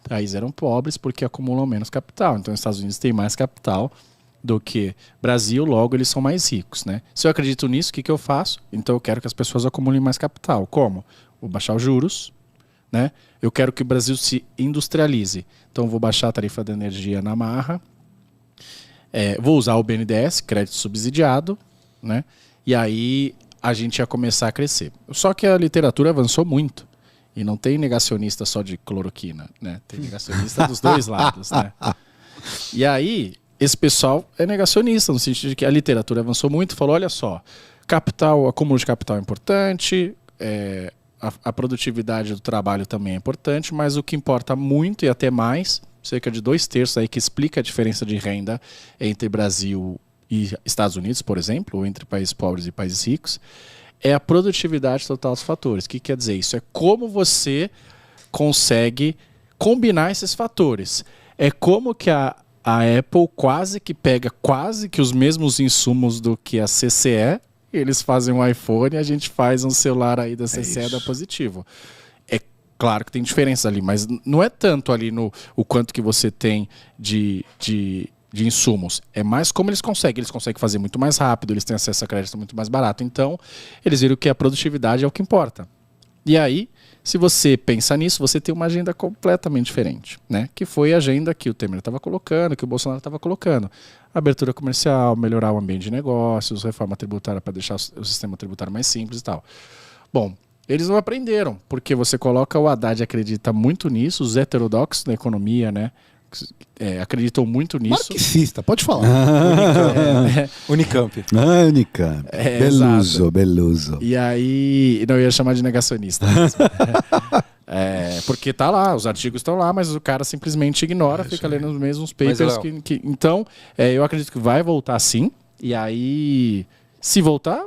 Países eram pobres porque acumulam menos capital. Então, os Estados Unidos têm mais capital do que Brasil, logo eles são mais ricos, né? Se eu acredito nisso, o que eu faço? Então, eu quero que as pessoas acumulem mais capital. Como? Vou baixar os juros, né? Eu quero que o Brasil se industrialize. Então, vou baixar a tarifa da energia na marra. Vou usar o BNDES, crédito subsidiado, né? E aí a gente ia começar a crescer. Só que a literatura avançou muito. E não tem negacionista só de cloroquina, né? Tem negacionista dos dois lados, né? E aí, esse pessoal é negacionista, no sentido de que a literatura avançou muito e falou, olha só, acúmulo de capital é importante, a produtividade do trabalho também é importante, mas o que importa muito e até mais, cerca de 2/3 aí que explica a diferença de renda entre Brasil e Estados Unidos, por exemplo, ou entre países pobres e países ricos, é a produtividade total dos fatores. O que quer dizer isso? É como você consegue combinar esses fatores. É como que a Apple quase que pega quase que os mesmos insumos do que a CCE, eles fazem um iPhone e a gente faz um celular aí da CCE da Positivo. É claro que tem diferença ali, mas não é tanto ali no o quanto que você tem de insumos. É mais como eles conseguem. Eles conseguem fazer muito mais rápido, eles têm acesso a crédito muito mais barato. Então, eles viram que a produtividade é o que importa. E aí, se você pensa nisso, você tem uma agenda completamente diferente, né? Que foi a agenda que o Temer estava colocando, que o Bolsonaro estava colocando. Abertura comercial, melhorar o ambiente de negócios, reforma tributária para deixar o sistema tributário mais simples e tal. Bom, eles não aprenderam, porque você coloca o Haddad acredita muito nisso, os heterodoxos da economia, né? Acreditam muito nisso. Marxista, pode falar. Unicamp. Unicamp. Beluso. E aí, não, eu ia chamar de negacionista mesmo. Porque tá lá, os artigos estão lá, mas o cara simplesmente ignora, fica lendo os mesmos papers. Então, eu acredito que vai voltar sim. E aí, se voltar,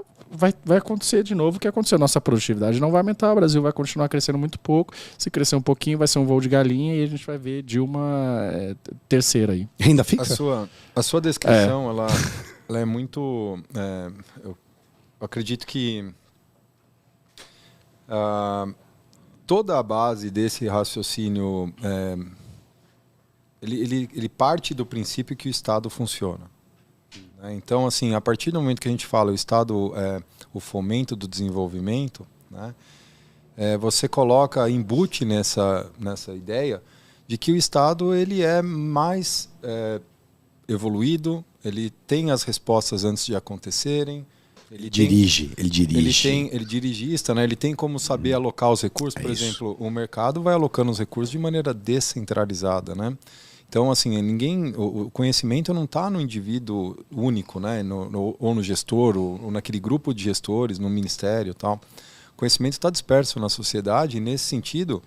vai acontecer de novo o que aconteceu. Nossa produtividade não vai aumentar, o Brasil vai continuar crescendo muito pouco. Se crescer um pouquinho, vai ser um voo de galinha e a gente vai ver Dilma terceira aí. Renda fixa? A sua descrição, ela é muito... eu acredito que toda a base desse raciocínio, ele parte do princípio que o Estado funciona. Então, assim, a partir do momento que a gente fala o Estado, o fomento do desenvolvimento, né, você coloca, embute nessa ideia de que o Estado ele é mais evoluído, ele tem as respostas antes de acontecerem. Ele dirige. Ele dirigista, né? Ele tem como saber alocar os recursos. Por exemplo, o mercado vai alocando os recursos de maneira descentralizada, né? Então, assim, o conhecimento não está no indivíduo único, né? Ou no gestor, ou naquele grupo de gestores, no ministério e tal. O conhecimento está disperso na sociedade e, nesse sentido,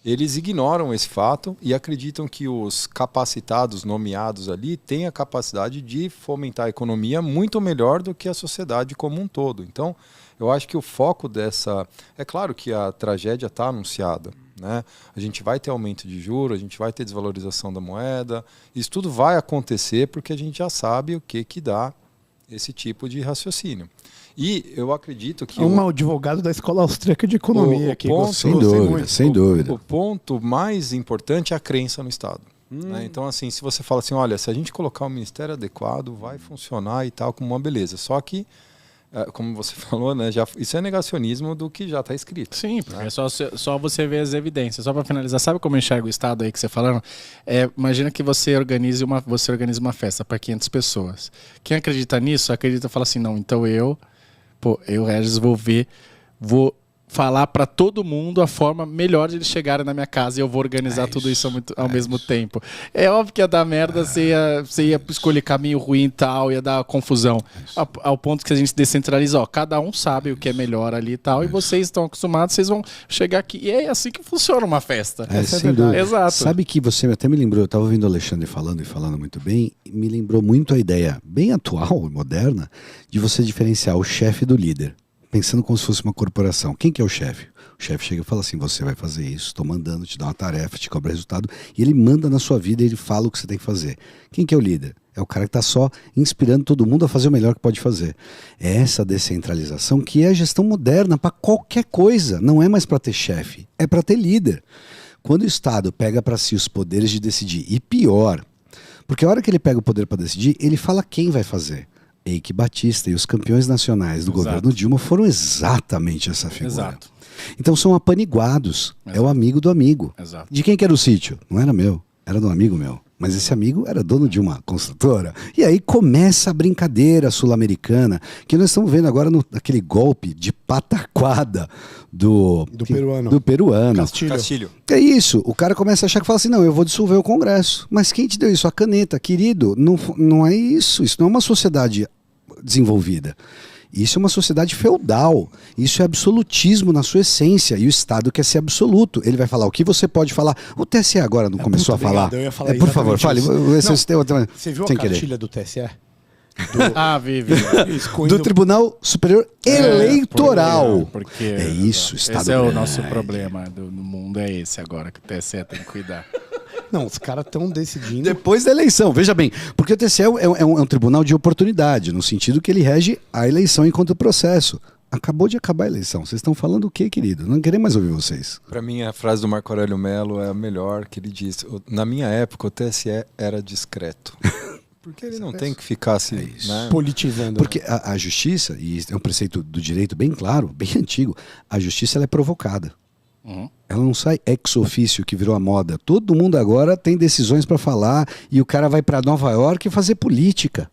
eles ignoram esse fato e acreditam que os capacitados, nomeados ali, têm a capacidade de fomentar a economia muito melhor do que a sociedade como um todo. Então, eu acho que o foco dessa... É claro que a tragédia está anunciada, né? A gente vai ter aumento de juros, a gente vai ter desvalorização da moeda. Isso tudo vai acontecer porque a gente já sabe o que dá esse tipo de raciocínio. E eu acredito que... Um advogado da Escola Austríaca de Economia. Sem dúvida. O ponto mais importante é a crença no Estado. Né? Então, assim, se você fala assim, olha, se a gente colocar o ministério adequado, vai funcionar e tal, como uma beleza. Só que, como você falou, né, isso é negacionismo do que já está escrito. Sim, porque é só você ver as evidências. Só para finalizar, sabe como eu enxergo o Estado aí que você falando? Imagina que você organiza uma festa para 500 pessoas. Quem acredita nisso, acredita e fala assim, não, então eu, Regis, vou falar para todo mundo a forma melhor de eles chegarem na minha casa e eu vou organizar tudo isso ao mesmo tempo. É óbvio que ia dar merda, você ia escolher caminho ruim e tal, ia dar confusão. Ao ponto que a gente descentraliza, cada um sabe o que é melhor ali e tal, e vocês estão acostumados, vocês vão chegar aqui. E é assim que funciona uma festa. Sem dúvida. Exato. Sabe que você até me lembrou, eu estava ouvindo o Alexandre falando muito bem, me lembrou muito a ideia bem atual, moderna, de você diferenciar o chefe do líder. Pensando como se fosse uma corporação. Quem que é o chefe? O chefe chega e fala assim, você vai fazer isso, estou mandando, te dar uma tarefa, te cobra resultado, e ele manda na sua vida e ele fala o que você tem que fazer. Quem que é o líder? É o cara que está só inspirando todo mundo a fazer o melhor que pode fazer. É essa descentralização que é a gestão moderna para qualquer coisa. Não é mais para ter chefe, é para ter líder. Quando o Estado pega para si os poderes de decidir, e pior, porque a hora que ele pega o poder para decidir, ele fala quem vai fazer. Eike Batista e os campeões nacionais do governo Dilma foram exatamente essa figura. Exato. Então são apaniguados. Exato. É o amigo do amigo. Exato. De quem que era o sítio? Não era meu, era do amigo meu. Mas esse amigo era dono de uma construtora. E aí começa a brincadeira sul-americana, que nós estamos vendo agora naquele golpe de pataquada do peruano. Castilho. É isso, o cara começa a achar que fala assim, não, eu vou dissolver o Congresso. Mas quem te deu isso? A caneta, querido, não é isso não é uma sociedade desenvolvida. Isso é uma sociedade feudal. Isso é absolutismo na sua essência. E o Estado quer ser absoluto. Ele vai falar o que você pode falar. O TSE agora não começou a falar. Eu ia falar por favor, fale. Você viu a cartilha do TSE? Vive. Do Tribunal Superior Eleitoral. Porque É isso, Estado esse é o grande. nosso problema no mundo, é esse agora, que o TSE tem que cuidar. Não, os caras estão decidindo. Depois da eleição, veja bem, porque o TSE é um tribunal de oportunidade, no sentido que ele rege a eleição enquanto processo. Acabou de acabar a eleição. Vocês estão falando o quê, querido? Não queremos mais ouvir vocês. Para mim, a frase do Marco Aurélio Mello é a melhor, que ele disse: na minha época, o TSE era discreto. Porque ele não tem que ficar assim, né? Politizando. Porque a justiça, e é um preceito do direito bem claro, bem antigo, a justiça ela é provocada. Ela não sai ex officio, que virou a moda. Todo mundo agora tem decisões para falar e o cara vai para Nova York fazer política.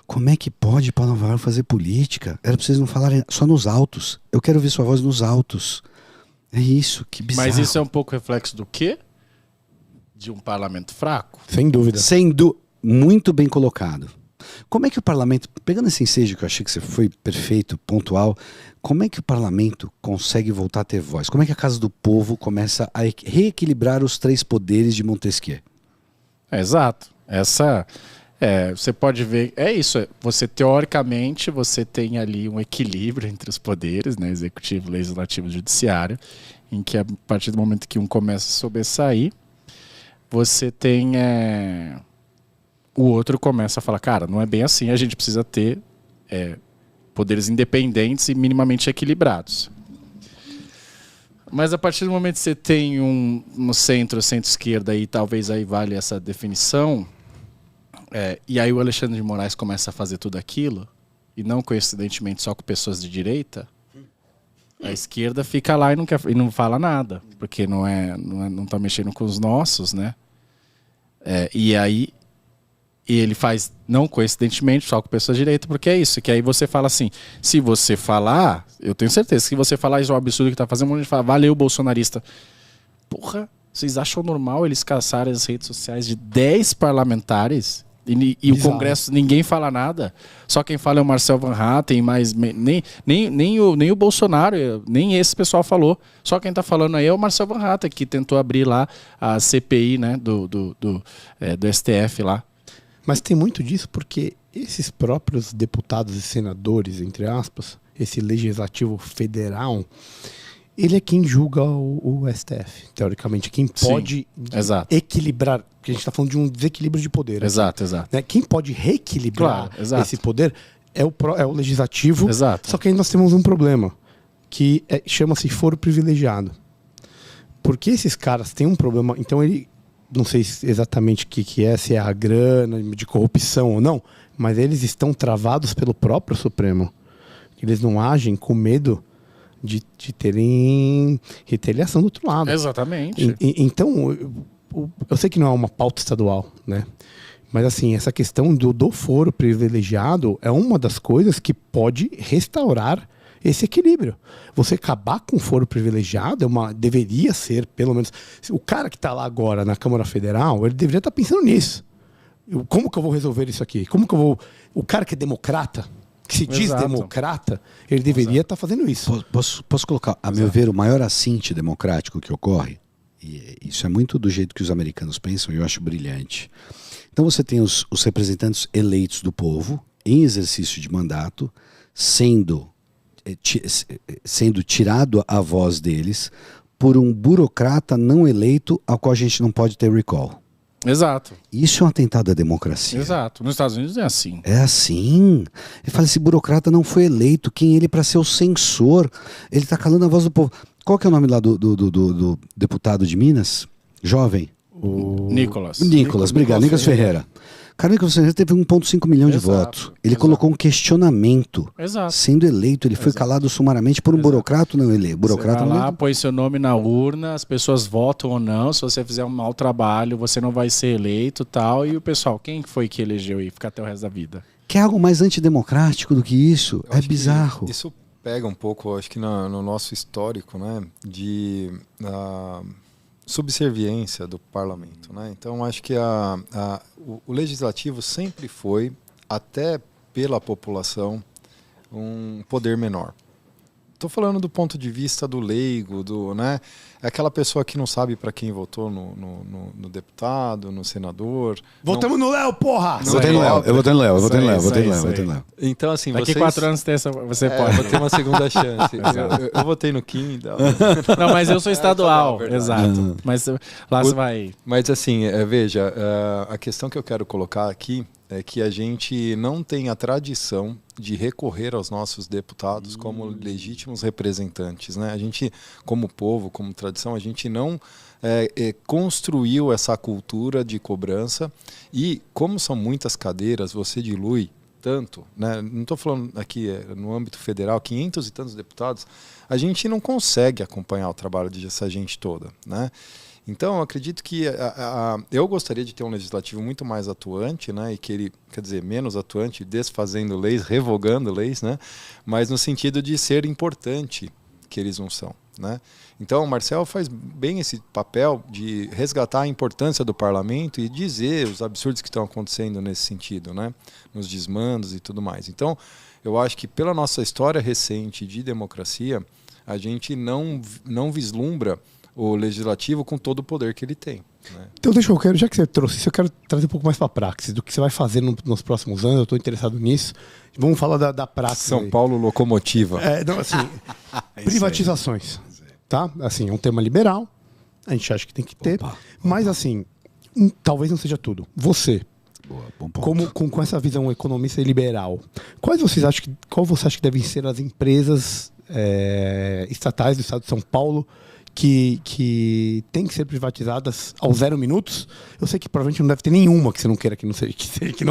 Como é que pode ir para Nova York fazer política? Era para vocês não falarem só nos autos. Eu quero ouvir sua voz nos autos. É isso, que bizarro. Mas isso é um pouco reflexo do quê? De um parlamento fraco? Sem dúvida. Sendo muito bem colocado. Como é que o parlamento, pegando esse ensejo que eu achei que você foi perfeito, pontual, como é que o parlamento consegue voltar a ter voz? Como é que a Casa do Povo começa a reequilibrar os 3 poderes de Montesquieu? Exato. Você pode ver, você teoricamente você tem ali um equilíbrio entre os poderes, né, executivo, legislativo e judiciário, em que a partir do momento que um começa a sobressair, você tem o outro começa a falar, cara, não é bem assim, a gente precisa ter poderes independentes e minimamente equilibrados. Mas a partir do momento que você tem um centro-esquerda, e talvez aí vale essa definição, e aí o Alexandre de Moraes começa a fazer tudo aquilo, e não coincidentemente só com pessoas de direita, a esquerda fica lá e não fala nada, porque não está mexendo com os nossos, né? E aí ele faz, não coincidentemente, só com pessoas de direita, porque é isso, que aí você fala assim, se você falar, eu tenho certeza, se você falar isso é um absurdo que tá fazendo, a gente fala, valeu, bolsonarista. Porra, vocês acham normal eles caçarem as redes sociais de 10 parlamentares e o Congresso, ninguém fala nada? Só quem fala é o Marcel Van Hatten, mas nem o Bolsonaro, nem esse pessoal falou. Só quem tá falando aí é o Marcel Van Hatten, que tentou abrir lá a CPI, né, do STF lá. Mas tem muito disso porque esses próprios deputados e senadores, entre aspas, esse legislativo federal, ele é quem julga o STF, teoricamente. Quem pode equilibrar, porque a gente está falando de um desequilíbrio de poder. Exato. Né? Quem pode reequilibrar esse poder é o legislativo. Exato. Só que aí nós temos um problema, que chama-se foro privilegiado. Porque esses caras têm um problema, então ele... Não sei exatamente o que é, se é a grana de corrupção ou não, mas eles estão travados pelo próprio Supremo. Eles não agem com medo de terem retaliação do outro lado. Exatamente. Então, eu sei que não é uma pauta estadual, né? Mas assim, essa questão do foro privilegiado é uma das coisas que pode restaurar esse equilíbrio. Você acabar com o foro privilegiado deveria ser, pelo menos... O cara que está lá agora na Câmara Federal, ele deveria estar pensando nisso. Como que eu vou resolver isso aqui? Como que eu vou... O cara que é democrata, que se diz democrata, ele deveria estar fazendo isso. Posso colocar, a meu ver, o maior assinte democrático que ocorre, e isso é muito do jeito que os americanos pensam, e eu acho brilhante. Então você tem os representantes eleitos do povo, em exercício de mandato, sendo tirado a voz deles por um burocrata não eleito ao qual a gente não pode ter recall. Exato. Isso é um atentado à democracia. Exato. Nos Estados Unidos é assim. É assim. Ele fala, esse burocrata não foi eleito. Quem é ele para ser o censor? Ele está calando a voz do povo. Qual que é o nome lá do deputado de Minas? Jovem. Nicolas, obrigado. Nicolas Ferreira. Cara, Nicolas Ferreira teve 1,5 milhão de votos. Ele colocou um questionamento. Sendo eleito, ele foi calado sumariamente por um burocrata não eleito. Burocrata você vai lá, põe seu nome na urna, as pessoas votam ou não. Se você fizer um mau trabalho, você não vai ser eleito e tal. E o pessoal, quem foi que elegeu e fica até o resto da vida? Quer algo mais antidemocrático do que isso? É bizarro. Isso pega um pouco, acho que no nosso histórico, né, de subserviência do parlamento, né? Então acho que o legislativo sempre foi, até pela população, um poder menor. tô falando do ponto de vista do leigo, né? É aquela pessoa que não sabe para quem votou no deputado, no senador. Votamos no Léo, porra! Eu votei no Léo, eu votei no Léo, eu votei no Léo, eu votei no Léo, eu votei no Léo. Então, assim, daqui 4 anos você pode. Vou ter uma segunda chance. eu votei no Kim. Não, mas eu sou estadual, exato. Mas lá você vai... Mas assim, veja, a questão que eu quero colocar aqui é que a gente não tem a tradição de recorrer aos nossos deputados como legítimos representantes, né? A gente, como povo, como tradição, a gente não construiu essa cultura de cobrança e, como são muitas cadeiras, você dilui tanto, né? Não estou falando aqui no âmbito federal, 500 e tantos deputados, a gente não consegue acompanhar o trabalho dessa gente toda, né? Então, eu acredito que eu gostaria de ter um legislativo muito mais atuante, né, e que ele, quer dizer, menos atuante, desfazendo leis, revogando leis, né, mas no sentido de ser importante, que eles não são, né. Então, o Marcel faz bem esse papel de resgatar a importância do parlamento e dizer os absurdos que estão acontecendo nesse sentido, né, nos desmandos e tudo mais. Então, eu acho que pela nossa história recente de democracia, a gente não vislumbra o legislativo com todo o poder que ele tem, né? Então já que você trouxe isso, eu quero trazer um pouco mais para a praxis, do que você vai fazer nos próximos anos, eu estou interessado nisso. Vamos falar da praxis. São Paulo locomotiva. Não, assim, privatizações, tá? Assim, é um tema liberal, a gente acha que tem que ter, mas assim, talvez não seja tudo. Você, com essa visão economista e liberal, qual você acha que devem ser as empresas estatais do estado de São Paulo que tem que ser privatizadas aos 0 minutos? Eu sei que provavelmente não deve ter nenhuma que você não queira que não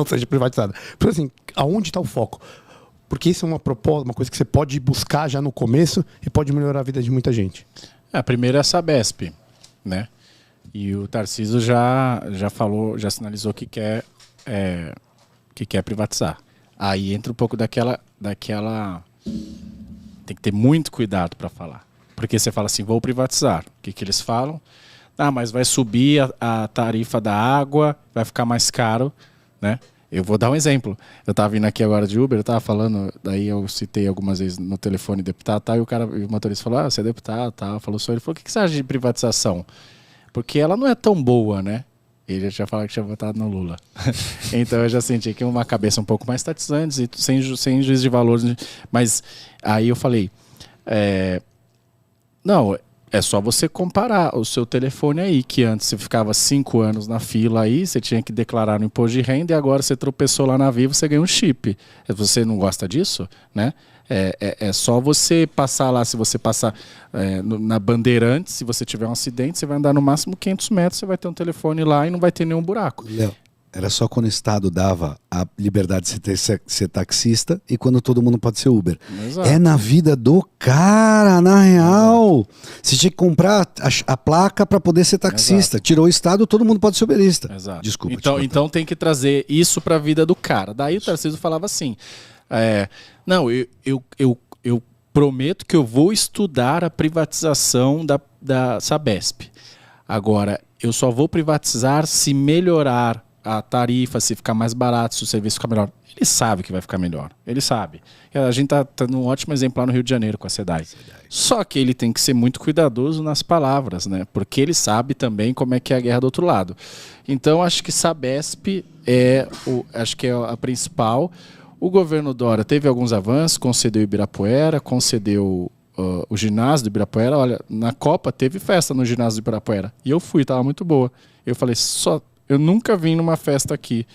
seja privatizada. Porque assim, aonde está o foco? Porque isso é uma proposta, uma coisa que você pode buscar já no começo e pode melhorar a vida de muita gente. A primeira é a Sabesp, né? E o Tarcísio já falou, já sinalizou que quer privatizar. Aí entra um pouco daquela... Tem que ter muito cuidado para falar. Porque você fala assim, vou privatizar. O que eles falam? Mas vai subir a tarifa da água, vai ficar mais caro, né? Eu vou dar um exemplo. Eu estava vindo aqui agora de Uber, eu estava falando, daí eu citei algumas vezes no telefone deputado, tá, e o motorista falou, você é deputado, tá, falou só, ele falou, o que você acha de privatização? Porque ela não é tão boa, né? Ele já falou que tinha votado no Lula. Então eu já senti que uma cabeça um pouco mais tatizante e sem juízo de valor. Mas aí eu falei, não, é só você comparar o seu telefone aí, que antes você ficava 5 anos na fila aí, você tinha que declarar no imposto de renda e agora você tropeçou lá na Vivo, você ganhou um chip. Você não gosta disso, né? É só você passar lá, se você passar na Bandeirantes, se você tiver um acidente, você vai andar no máximo 500 metros, você vai ter um telefone lá e não vai ter nenhum buraco. Léo, era só quando o Estado dava a liberdade de ser taxista e quando todo mundo pode ser Uber. Exato. É na vida do cara, na real. Exato. Você tinha que comprar a placa para poder ser taxista. Exato. Tirou o Estado, todo mundo pode ser uberista. Exato. Desculpa. Então tem que trazer isso para a vida do cara. Daí o Tarcísio falava assim, não, eu prometo que eu vou estudar a privatização da Sabesp. Agora, eu só vou privatizar se melhorar a tarifa, se ficar mais barato, se o serviço ficar melhor. Ele sabe que vai ficar melhor. Ele sabe. A gente está tendo um ótimo exemplo lá no Rio de Janeiro com a SEDAI. Só que ele tem que ser muito cuidadoso nas palavras, né? Porque ele sabe também como é que é a guerra do outro lado. Então, acho que Sabesp acho que é a principal. O governo Dória teve alguns avanços, concedeu Ibirapuera, concedeu o ginásio do Ibirapuera. Olha, na Copa teve festa no ginásio do Ibirapuera. E eu fui, estava muito boa. Eu falei, eu nunca vim numa festa aqui.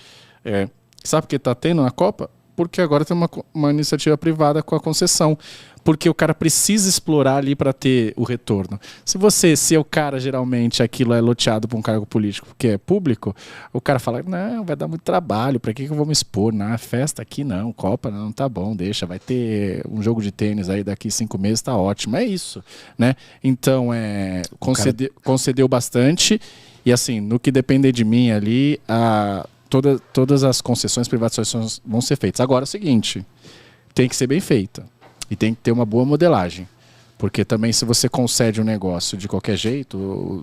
Sabe por que está tendo na Copa? Porque agora tem uma iniciativa privada com a concessão. Porque o cara precisa explorar ali para ter o retorno. Se o cara, geralmente, aquilo é loteado para um cargo político que é público, o cara fala, não, vai dar muito trabalho, para que eu vou me expor? Na festa aqui não, Copa não, tá bom, deixa, vai ter um jogo de tênis aí daqui 5 meses, tá ótimo. É isso, né? Então, concedeu bastante. E assim, no que depender de mim ali, todas as concessões, privatizações vão ser feitas. Agora é o seguinte, tem que ser bem feita. E tem que ter uma boa modelagem. Porque também se você concede um negócio de qualquer jeito,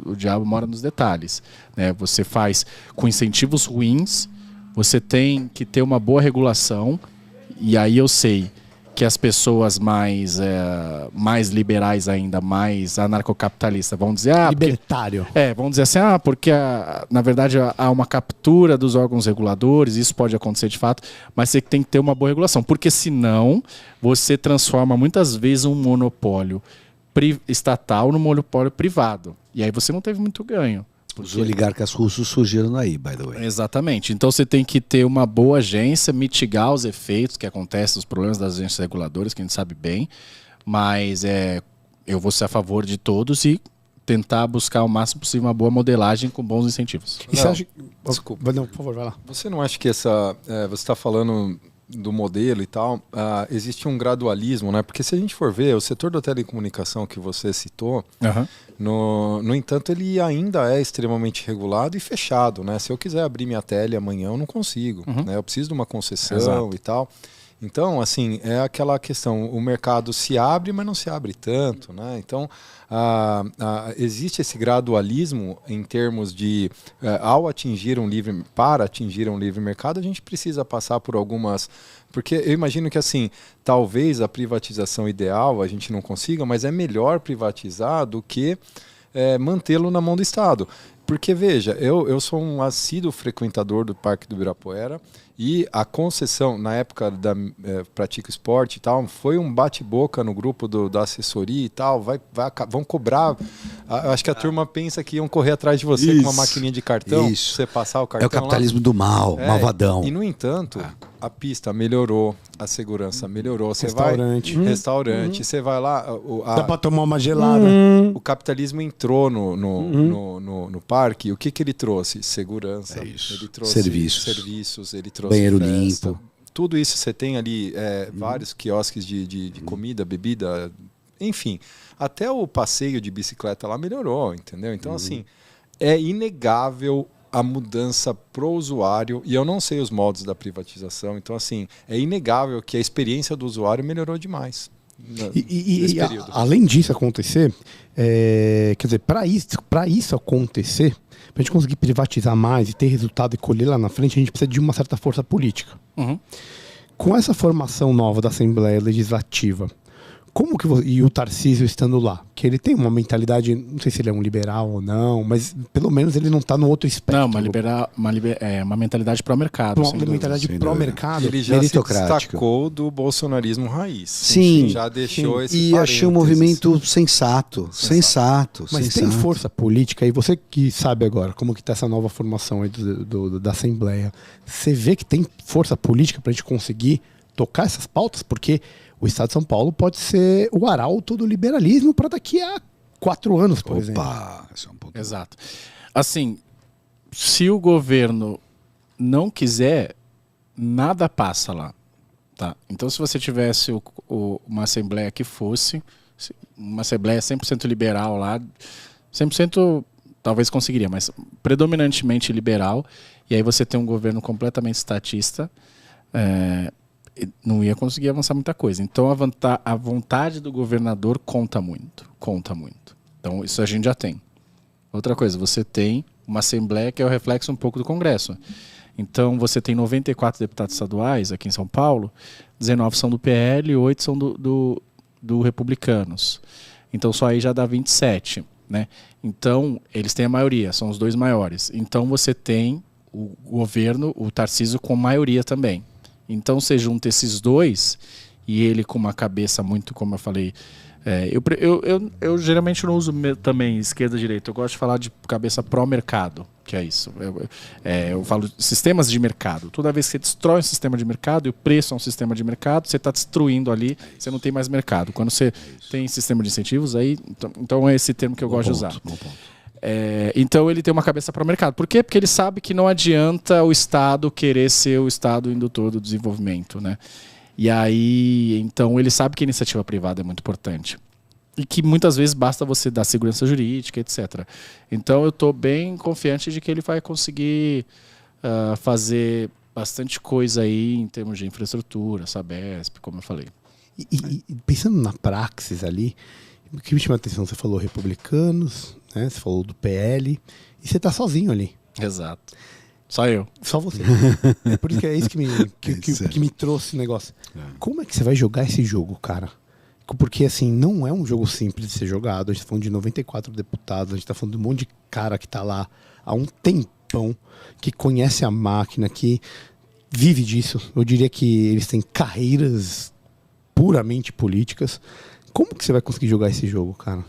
o diabo mora nos detalhes, né? Você faz com incentivos ruins, você tem que ter uma boa regulação. E aí eu sei que as pessoas mais liberais ainda, mais anarcocapitalistas, vão dizer... Libertário. Vão dizer assim, porque na verdade há uma captura dos órgãos reguladores, isso pode acontecer de fato, mas você tem que ter uma boa regulação, porque senão você transforma muitas vezes um monopólio estatal no monopólio privado. E aí você não teve muito ganho. Os oligarcas russos surgiram aí, by the way. Exatamente. Então você tem que ter uma boa agência, mitigar os efeitos que acontecem, os problemas das agências reguladoras, que a gente sabe bem, mas eu vou ser a favor de todos e tentar buscar o máximo possível uma boa modelagem com bons incentivos. E você acha... Desculpa. Não, por favor, vai lá. Você não acha que você está falando do modelo e tal, existe um gradualismo, né? Porque se a gente for ver, o setor da telecomunicação que você citou, no entanto, ele ainda é extremamente regulado e fechado, né? Se eu quiser abrir minha tele amanhã, eu não consigo, né? Eu preciso de uma concessão e tal. Então, assim, é aquela questão, o mercado se abre, mas não se abre tanto, né? Então, existe esse gradualismo em termos de, para atingir um livre mercado, a gente precisa passar por algumas... Porque eu imagino que, assim, talvez a privatização ideal a gente não consiga, mas é melhor privatizar do que mantê-lo na mão do Estado. Porque, veja, eu sou um assíduo frequentador do Parque do Ibirapuera e a concessão, na época da Pratico Esporte e tal, foi um bate-boca no grupo da assessoria e tal, vão cobrar. Acho que a turma pensa que iam correr atrás de você com uma maquininha de cartão, você passar o cartão. É o capitalismo do mal, malvadão. E, no entanto, a pista melhorou, a segurança melhorou. Você restaurante, você vai lá... Dá pra tomar uma gelada. O capitalismo entrou no parque. O que ele trouxe? Segurança. Ele trouxe serviços, ele trouxe banheiro festa. limpo. Tudo isso você tem ali, vários quiosques de comida, bebida, enfim. Até o passeio de bicicleta lá melhorou, entendeu? Então, assim, é inegável a mudança pro usuário, e eu não sei os modos da privatização, então, assim, é inegável que a experiência do usuário melhorou demais. Além disso acontecer, quer dizer, para isso acontecer, para a gente conseguir privatizar mais e ter resultado e colher lá na frente, a gente precisa de uma certa força política. Com essa formação nova da Assembleia Legislativa, como que e o Tarcísio estando lá, que ele tem uma mentalidade, não sei se ele é um liberal ou não, mas pelo menos ele não está no outro espectro. Não, uma mentalidade pró-mercado. Uma mentalidade pró-mercado. Ele já se destacou do bolsonarismo raiz. Sim. Já deixou esse E achei um movimento sensato. Mas tem força política, e você que sabe agora como que está essa nova formação aí da Assembleia, você vê que tem força política para a gente conseguir tocar essas pautas, porque o Estado de São Paulo pode ser o arauto do liberalismo para daqui a 4 anos, por exemplo. Esse é um ponto. Exato. Assim, se o governo não quiser, nada passa lá. Tá? Então, se você tivesse uma Assembleia que fosse, uma Assembleia 100% liberal lá, 100% talvez conseguiria, mas predominantemente liberal, e aí você tem um governo completamente estatista, não ia conseguir avançar muita coisa. Então a vontade do governador conta muito. Então isso a gente já tem. Outra coisa, você tem uma Assembleia que é o reflexo um pouco do Congresso. Então você tem 94 deputados estaduais aqui em São Paulo, 19 são do PL e 8 são do Republicanos. Então só aí já dá 27. Né? Então eles têm a maioria, são os 2 maiores. Então você tem o governo, o Tarcísio com maioria também. Então você junta esses 2 e ele com uma cabeça muito, como eu falei, eu geralmente não uso também esquerda e direita, eu gosto de falar de cabeça pró-mercado, que é isso. Eu falo sistemas de mercado. Toda vez que você destrói um sistema de mercado e o preço é um sistema de mercado, você está destruindo ali, você não tem mais mercado. Quando você tem sistema de incentivos, aí então é esse termo que eu gosto de usar. Então ele tem uma cabeça para o mercado. Por quê? Porque ele sabe que não adianta o Estado querer ser o Estado indutor do desenvolvimento, né? E aí, então ele sabe que a iniciativa privada é muito importante. E que muitas vezes basta você dar segurança jurídica, etc. Então eu estou bem confiante de que ele vai conseguir fazer bastante coisa aí em termos de infraestrutura, Sabesp, como eu falei. E pensando na praxis ali, o que me chama a atenção, você falou republicanos, né? Você falou do PL, e você está sozinho ali. Exato. Só eu. Só você. É por isso que é isso que me trouxe o negócio. Como é que você vai jogar esse jogo, cara? Porque, assim, não é um jogo simples de ser jogado. A gente tá falando de 94 deputados, a gente tá falando de um monte de cara que tá lá há um tempão, que conhece a máquina, que vive disso. Eu diria que eles têm carreiras puramente políticas. Como que você vai conseguir jogar esse jogo, cara?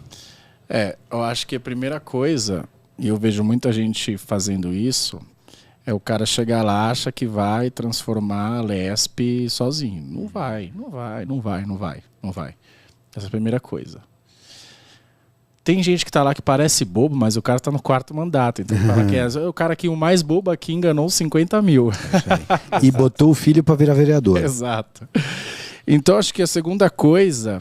Eu acho que a primeira coisa, e eu vejo muita gente fazendo isso, é o cara chegar lá, acha que vai transformar a Lesp sozinho. Não vai. Essa é a primeira coisa. Tem gente que tá lá que parece bobo, mas o cara tá no 4º mandato. Então o cara que o mais bobo aqui enganou 50 mil. E botou o filho para virar vereador. Exato. Então acho que a segunda coisa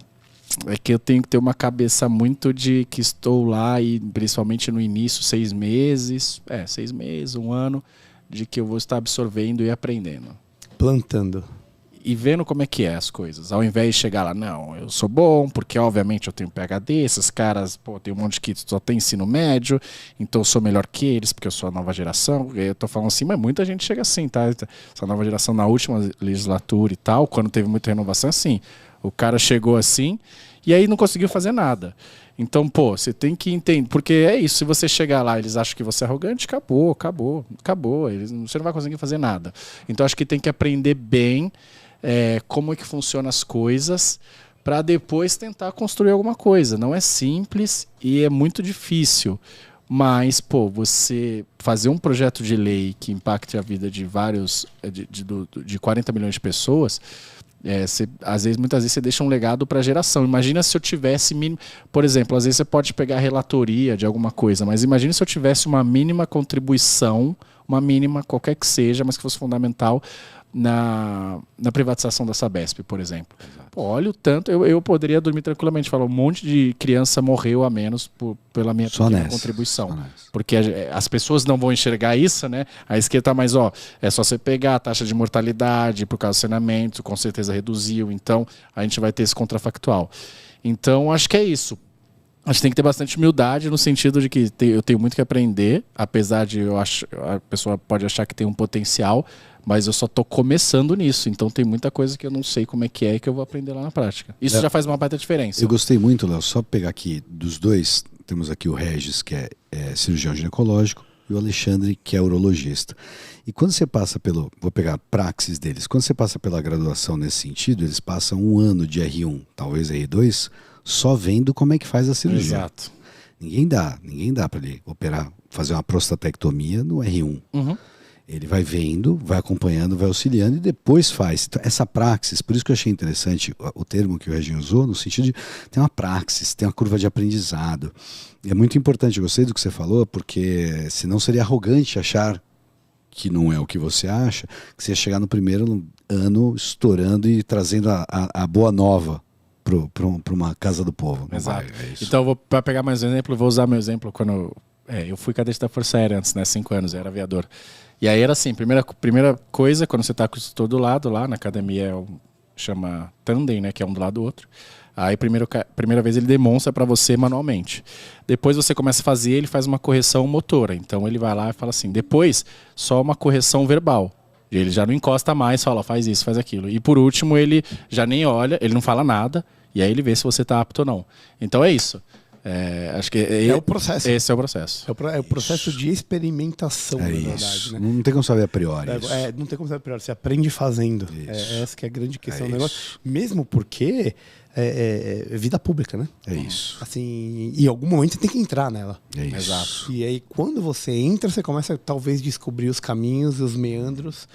é que eu tenho que ter uma cabeça muito de que estou lá e principalmente no início, 6 meses, 6 meses, 1 ano, de que eu vou estar absorvendo e aprendendo. Plantando. E vendo como é que é as coisas. Ao invés de chegar lá, não, eu sou bom, porque obviamente eu tenho PhD, esses caras, tem um monte que só tem ensino médio, então eu sou melhor que eles, porque eu sou a nova geração. Eu tô falando assim, mas muita gente chega assim, tá? Essa nova geração na última legislatura e tal, quando teve muita renovação, assim, o cara chegou assim e aí não conseguiu fazer nada. Então, você tem que entender, porque é isso, se você chegar lá, eles acham que você é arrogante, acabou. Você não vai conseguir fazer nada. Então, acho que tem que aprender bem como é que funcionam as coisas para depois tentar construir alguma coisa. Não é simples e é muito difícil, mas você fazer um projeto de lei que impacte a vida de de 40 milhões de pessoas, muitas vezes você deixa um legado para a geração. Imagina se eu tivesse por exemplo, às vezes você pode pegar a relatoria de alguma coisa, mas imagina se eu tivesse uma mínima contribuição, uma mínima qualquer que seja, mas que fosse fundamental na privatização da Sabesp, por exemplo. Olha o tanto, eu poderia dormir tranquilamente, falar, um monte de criança morreu a menos pela minha pequena contribuição. Porque as pessoas não vão enxergar isso, né? A esquerda, mas é só você pegar a taxa de mortalidade por causa do saneamento, com certeza reduziu, então a gente vai ter esse contrafactual. Então, acho que é isso. A gente tem que ter bastante humildade no sentido de que eu tenho muito que aprender, apesar de a pessoa pode achar que tem um potencial, mas eu só estou começando nisso, então tem muita coisa que eu não sei como é que eu vou aprender lá na prática. Isso já faz uma baita diferença. Eu gostei muito, Léo, só pegar aqui dos dois, temos aqui o Regis, que é cirurgião ginecológico, e o Alexandre, que é urologista. E quando você passa vou pegar a praxis deles, quando você passa pela graduação nesse sentido, eles passam 1 ano de R1, talvez R2, só vendo como é que faz a cirurgia. Exato. Ninguém dá para ele operar, fazer uma prostatectomia no R1. Uhum. Ele vai vendo, vai acompanhando, vai auxiliando e depois faz. Então, essa praxis, por isso que eu achei interessante o termo que o Reginho usou, no sentido de tem uma praxis, tem uma curva de aprendizado. E é muito importante, eu gostei do que você falou, porque senão seria arrogante achar que não é o que você acha, que você ia chegar no primeiro ano estourando e trazendo a boa nova para uma casa do povo. Exato. Então, para pegar mais um exemplo, vou usar meu exemplo quando eu fui cadete da Força Aérea antes, né? 5 anos, eu era aviador. E aí era assim, primeira coisa, quando você está com o instrutor do lado lá, na academia chama tandem, né? Que é um do lado do outro. Aí primeira vez ele demonstra para você manualmente. Depois você começa a fazer, ele faz uma correção motora. Então ele vai lá e fala assim, depois só uma correção verbal. Ele já não encosta mais, fala, faz isso, faz aquilo. E por último ele já nem olha, ele não fala nada, e aí ele vê se você está apto ou não. Então é isso. Acho que é o processo. Esse é o processo. É o processo de experimentação, na verdade. Né? Não tem como saber a priori. Não tem como saber a priori. Você aprende fazendo. Essa que é a grande questão do negócio. Mesmo porque é vida pública, né? É isso. Assim, em algum momento você tem que entrar nela. É isso. Exato. E aí, quando você entra, você começa talvez descobrir os caminhos, os meandros,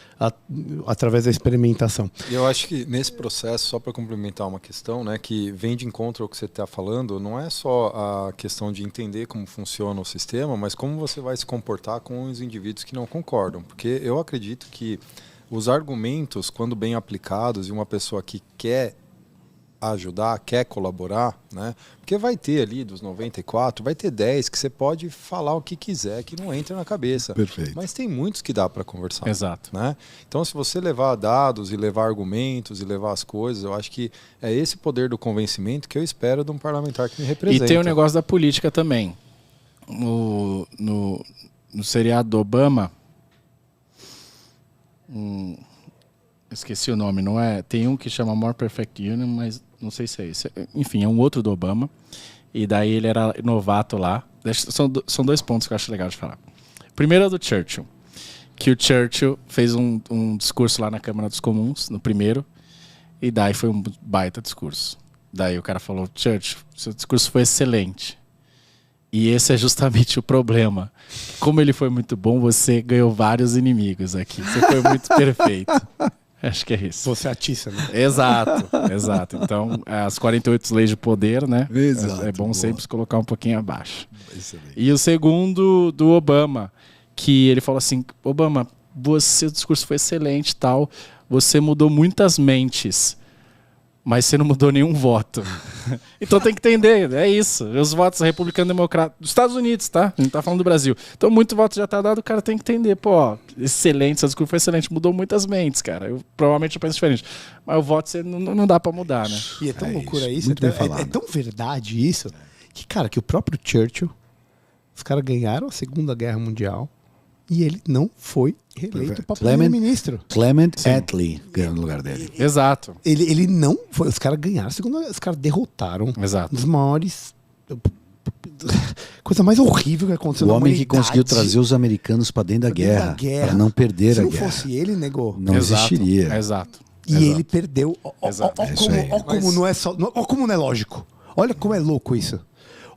através da experimentação. E eu acho que nesse processo, só para complementar uma questão, né, que vem de encontro ao que você está falando, não é só a questão de entender como funciona o sistema, mas como você vai se comportar com os indivíduos que não concordam. Porque eu acredito que os argumentos, quando bem aplicados, e uma pessoa que quer ajudar, quer colaborar, né? Porque vai ter ali dos 94, vai ter 10 que você pode falar o que quiser, que não entra na cabeça. Perfeito. Mas tem muitos que dá para conversar. Exato. Né? Então, se você levar dados e levar argumentos e levar as coisas, eu acho que é esse poder do convencimento que eu espero de um parlamentar que me representa. E tem o negócio da política também. No seriado do Obama, Esqueci o nome, não é? Tem um que chama More Perfect Union, mas não sei se é esse. Enfim, é um outro do Obama. E daí ele era novato lá. São 2 pontos que eu acho legal de falar. Primeiro é do Churchill. Que o Churchill fez um discurso lá na Câmara dos Comuns, no primeiro. E daí foi um baita discurso. Daí o cara falou, Churchill, seu discurso foi excelente. E esse é justamente o problema. Como ele foi muito bom, você ganhou vários inimigos aqui. Você foi muito perfeito. Acho que é isso. Você atiça, né? Exato. Então, as 48 leis de poder, né? Exato, é bom boa. sempre se colocar um pouquinho abaixo. Excelente. E o segundo do Obama, que ele falou assim, Obama, seu discurso foi excelente e tal, você mudou muitas mentes, mas você não mudou nenhum voto. Então tem que entender, é isso. Os votos republicano-democrata dos Estados Unidos, tá? A gente tá falando do Brasil. Então muito voto já tá dado, o cara tem que entender. Pô, ó, excelente, seu discurso foi excelente, mudou muitas mentes, cara. Eu provavelmente penso diferente. Mas o voto você não dá pra mudar, né? E é tão loucura isso, muito bem é falado. tão verdade isso, que, cara, que o próprio Churchill, os caras ganharam a Segunda Guerra Mundial e ele não foi reeleito para primeiro-ministro. Clement Attlee ganhou no lugar dele. Exato. Ele não foi. Os caras ganharam a Segunda Guerra, os caras derrotaram Exato. um dos maiores. Coisa mais horrível que aconteceu O na homem que humanidade. conseguiu trazer os americanos para dentro da guerra, para não perder Se a não guerra. fosse ele, negou. Não existiria. Exato. E ele perdeu. Ó Exato. É isso aí. como não é só. Ó como não é lógico. Olha como é louco isso.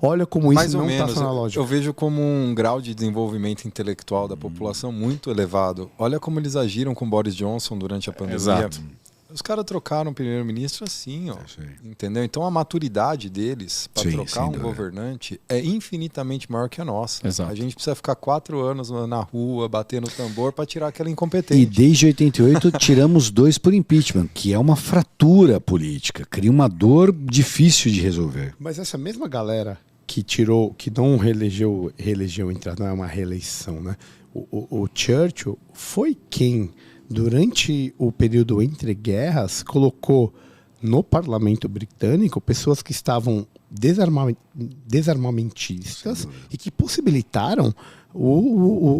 Olha como isso Mais ou não está menos. sendo lógico. Eu vejo como um grau de desenvolvimento intelectual da população muito elevado. Olha como eles agiram com Boris Johnson durante a pandemia. Exato. Os caras trocaram o primeiro-ministro assim, ó. isso aí. Entendeu? Então a maturidade deles para Sim, trocar sem um dúvida. governante é infinitamente maior que a nossa. Exato. A gente precisa ficar 4 anos na rua, batendo tambor para tirar aquela E incompetente. desde 88 tiramos 2 por impeachment, que é uma fratura política, cria uma dor difícil de resolver. Mas essa mesma galera que tirou, que não reelegeu, não é uma reeleição, né? O Churchill foi quem, durante o período entre guerras, colocou no parlamento britânico pessoas que estavam desarmamentistas e que possibilitaram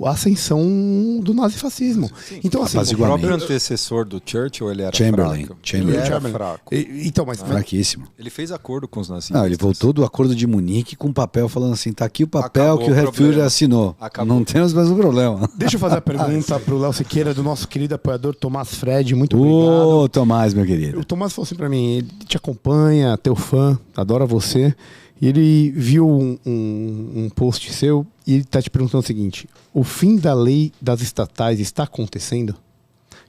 a ascensão do nazifascismo. Então, assim, O Apaziguamento. próprio antecessor do Churchill, ele era Chamberlain. fraco. Chamberlain. Ele era Chamberlain. fraco. Então, mas Fraquíssimo. Ele fez acordo com os nazistas. Não, ele voltou do acordo de Munique com um papel falando assim, tá aqui o papel Acabou que o o Herr Führer problema. assinou. Acabou. Não temos mais um problema. deixa eu fazer a pergunta para o Léo Siqueira, do nosso querido apoiador Tomás Fred. Muito Ô, obrigado. Tomás, meu querido. O Tomás falou assim pra mim, ele te acompanha, teu fã, adora você. E ele viu um post seu e ele tá te perguntando o seguinte: o fim da lei das estatais está acontecendo?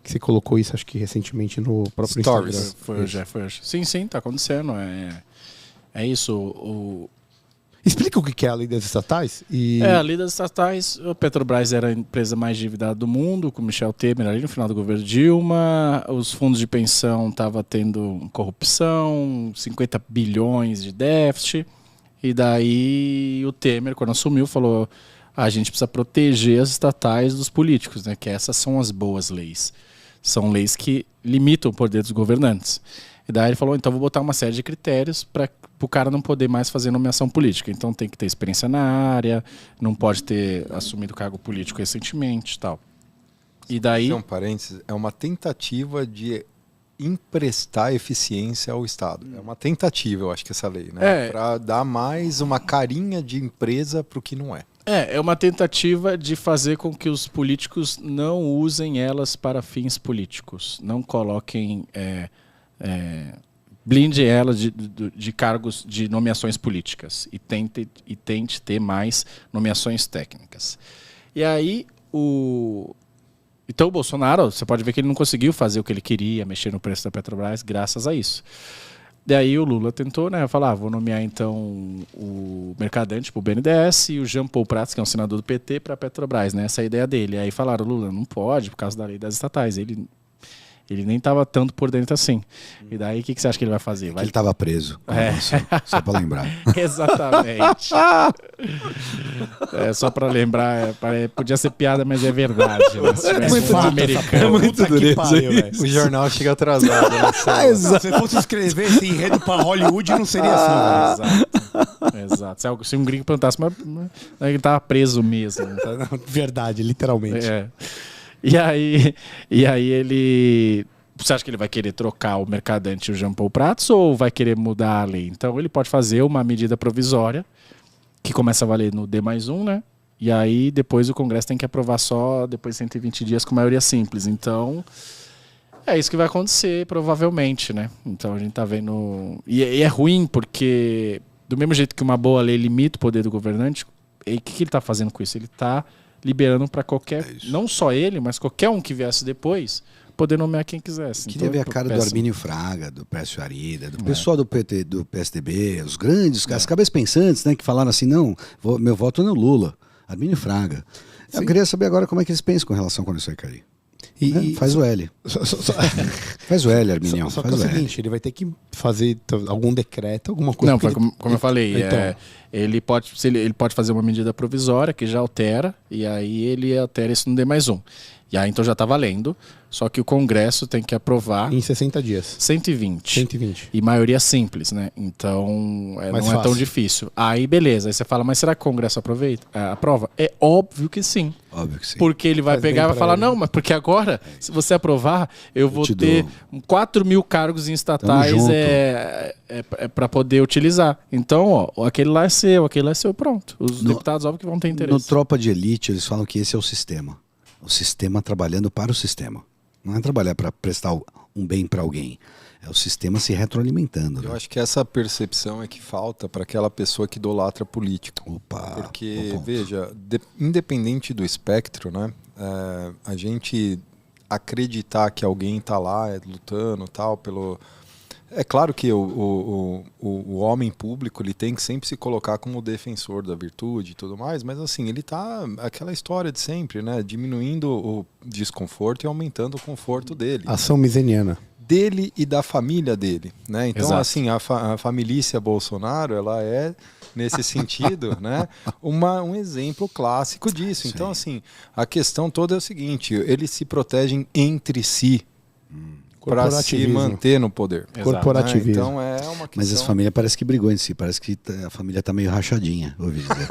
Que você colocou isso, acho que recentemente no próprio Stories. Instagram. Foi hoje. Sim, tá acontecendo. É isso. Explica o que é a lei das estatais. A lei das estatais, a Petrobras era a empresa mais endividada do mundo, com Michel Temer ali no final do governo Dilma. Os fundos de pensão estavam tendo corrupção, 50 bilhões de déficit. E daí o Temer, quando assumiu, falou: a gente precisa proteger as estatais dos políticos, né? Que essas são as boas leis. São leis que limitam o poder dos governantes. E daí ele falou: então vou botar uma série de critérios para o cara não poder mais fazer nomeação política. Então tem que ter experiência na área, não pode ter assumido cargo político recentemente e tal. E daí... Um parênteses, é uma tentativa de emprestar eficiência ao Estado. É uma tentativa, eu acho que essa lei, né? Para dar mais uma carinha de empresa para o que não é. É uma tentativa de fazer com que os políticos não usem elas para fins políticos. Não coloquem... blinde ela de cargos de nomeações políticas e tente ter mais nomeações técnicas. E aí então o Bolsonaro, você pode ver que ele não conseguiu fazer o que ele queria, mexer no preço da Petrobras, graças a isso. Daí o Lula tentou, né, falar: vou nomear então o Mercadante para o BNDES e o Jean Paul Prats, que é um senador do PT, para a Petrobras, né? Essa é a ideia dele. Aí falaram: Lula, não pode por causa da lei das estatais. Ele nem estava tanto por dentro assim. E daí, o que você acha que ele vai fazer? Ele estava preso. Só para lembrar. Exatamente. Só para lembrar, podia ser piada, mas é verdade. Né? Se tivesse muito um fato, americano. É muito dureza. O jornal chega atrasado. Né? Se você fosse escrever esse enredo para Hollywood, não seria assim. Exato. Se um gringo perguntasse, mas ele estava preso mesmo. Verdade, literalmente. E aí ele... Você acha que ele vai querer trocar o Mercadante e o Jean Paul Prats ou vai querer mudar a lei? Então ele pode fazer uma medida provisória que começa a valer no D+1, né? E aí depois o Congresso tem que aprovar só depois de 120 dias com maioria simples. Então é isso que vai acontecer provavelmente, né? Então a gente tá vendo... E é ruim porque do mesmo jeito que uma boa lei limita o poder do governante, o que ele tá fazendo com isso? Ele tá liberando para qualquer... não só ele, mas qualquer um que viesse depois... poder nomear quem quisesse. Queria ver a cara do Armínio Fraga, do Précio Arida, do pessoal do PT, do PSDB, os grandes, as cabeças pensantes, né, que falaram assim, não, meu voto é no Lula, Armínio Fraga. Eu queria saber agora como é que eles pensam com relação quando isso vai cair. Faz o L. Faz o L, Arminião. Só que é o seguinte, ele vai ter que fazer algum decreto, alguma coisa. Não, como eu falei, então... ele pode fazer uma medida provisória que já altera, e aí ele altera isso no D+1. E aí então já está valendo, só que o Congresso tem que aprovar... Em 60 dias. 120. E maioria simples, né? Então não é tão difícil. Aí beleza, aí você fala, mas será que o Congresso aprova? É óbvio que sim. Óbvio que sim. Porque ele vai pegar e vai falar, ele. Não, mas porque agora, se você aprovar, eu vou ter 4 mil cargos em estatais para poder utilizar. Então, ó, aquele lá é seu, pronto. Os deputados, óbvio que vão ter interesse. No Tropa de Elite, eles falam que esse é o sistema. O sistema trabalhando para o sistema. Não é trabalhar para prestar um bem para alguém. É o sistema se retroalimentando. Eu acho que essa percepção é que falta para aquela pessoa que idolatra político. Porque, veja, independente do espectro, né, a gente acreditar que alguém está lá lutando tal, pelo... É claro que o homem público ele tem que sempre se colocar como defensor da virtude e tudo mais, mas assim, ele tá aquela história de sempre, né? Diminuindo o desconforto e aumentando o conforto dele. Ação miseniana. Dele e da família dele, né? Então, exato. Assim, a família Bolsonaro, ela é, nesse sentido, né, um exemplo clássico disso. Sim. Então, assim, a questão toda é o seguinte, eles se protegem entre si. Para se manter no poder. Corporativismo. Então é uma questão... Mas essa família parece que brigou em si. Parece que a família tá meio rachadinha, ouvi dizer.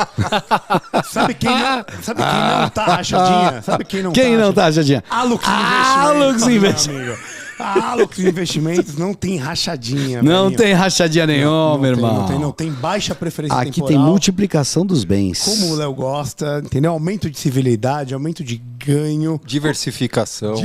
Sabe quem não tá rachadinha? Sabe quem não tá rachadinha? Alux Investimentos. A Alux Investimentos não tem rachadinha. Não tem rachadinha nenhuma, meu irmão. Não tem baixa preferência Aqui temporal. tem multiplicação dos bens. Como o Léo gosta, entendeu? Aumento de civilidade, aumento de ganho. Diversificação.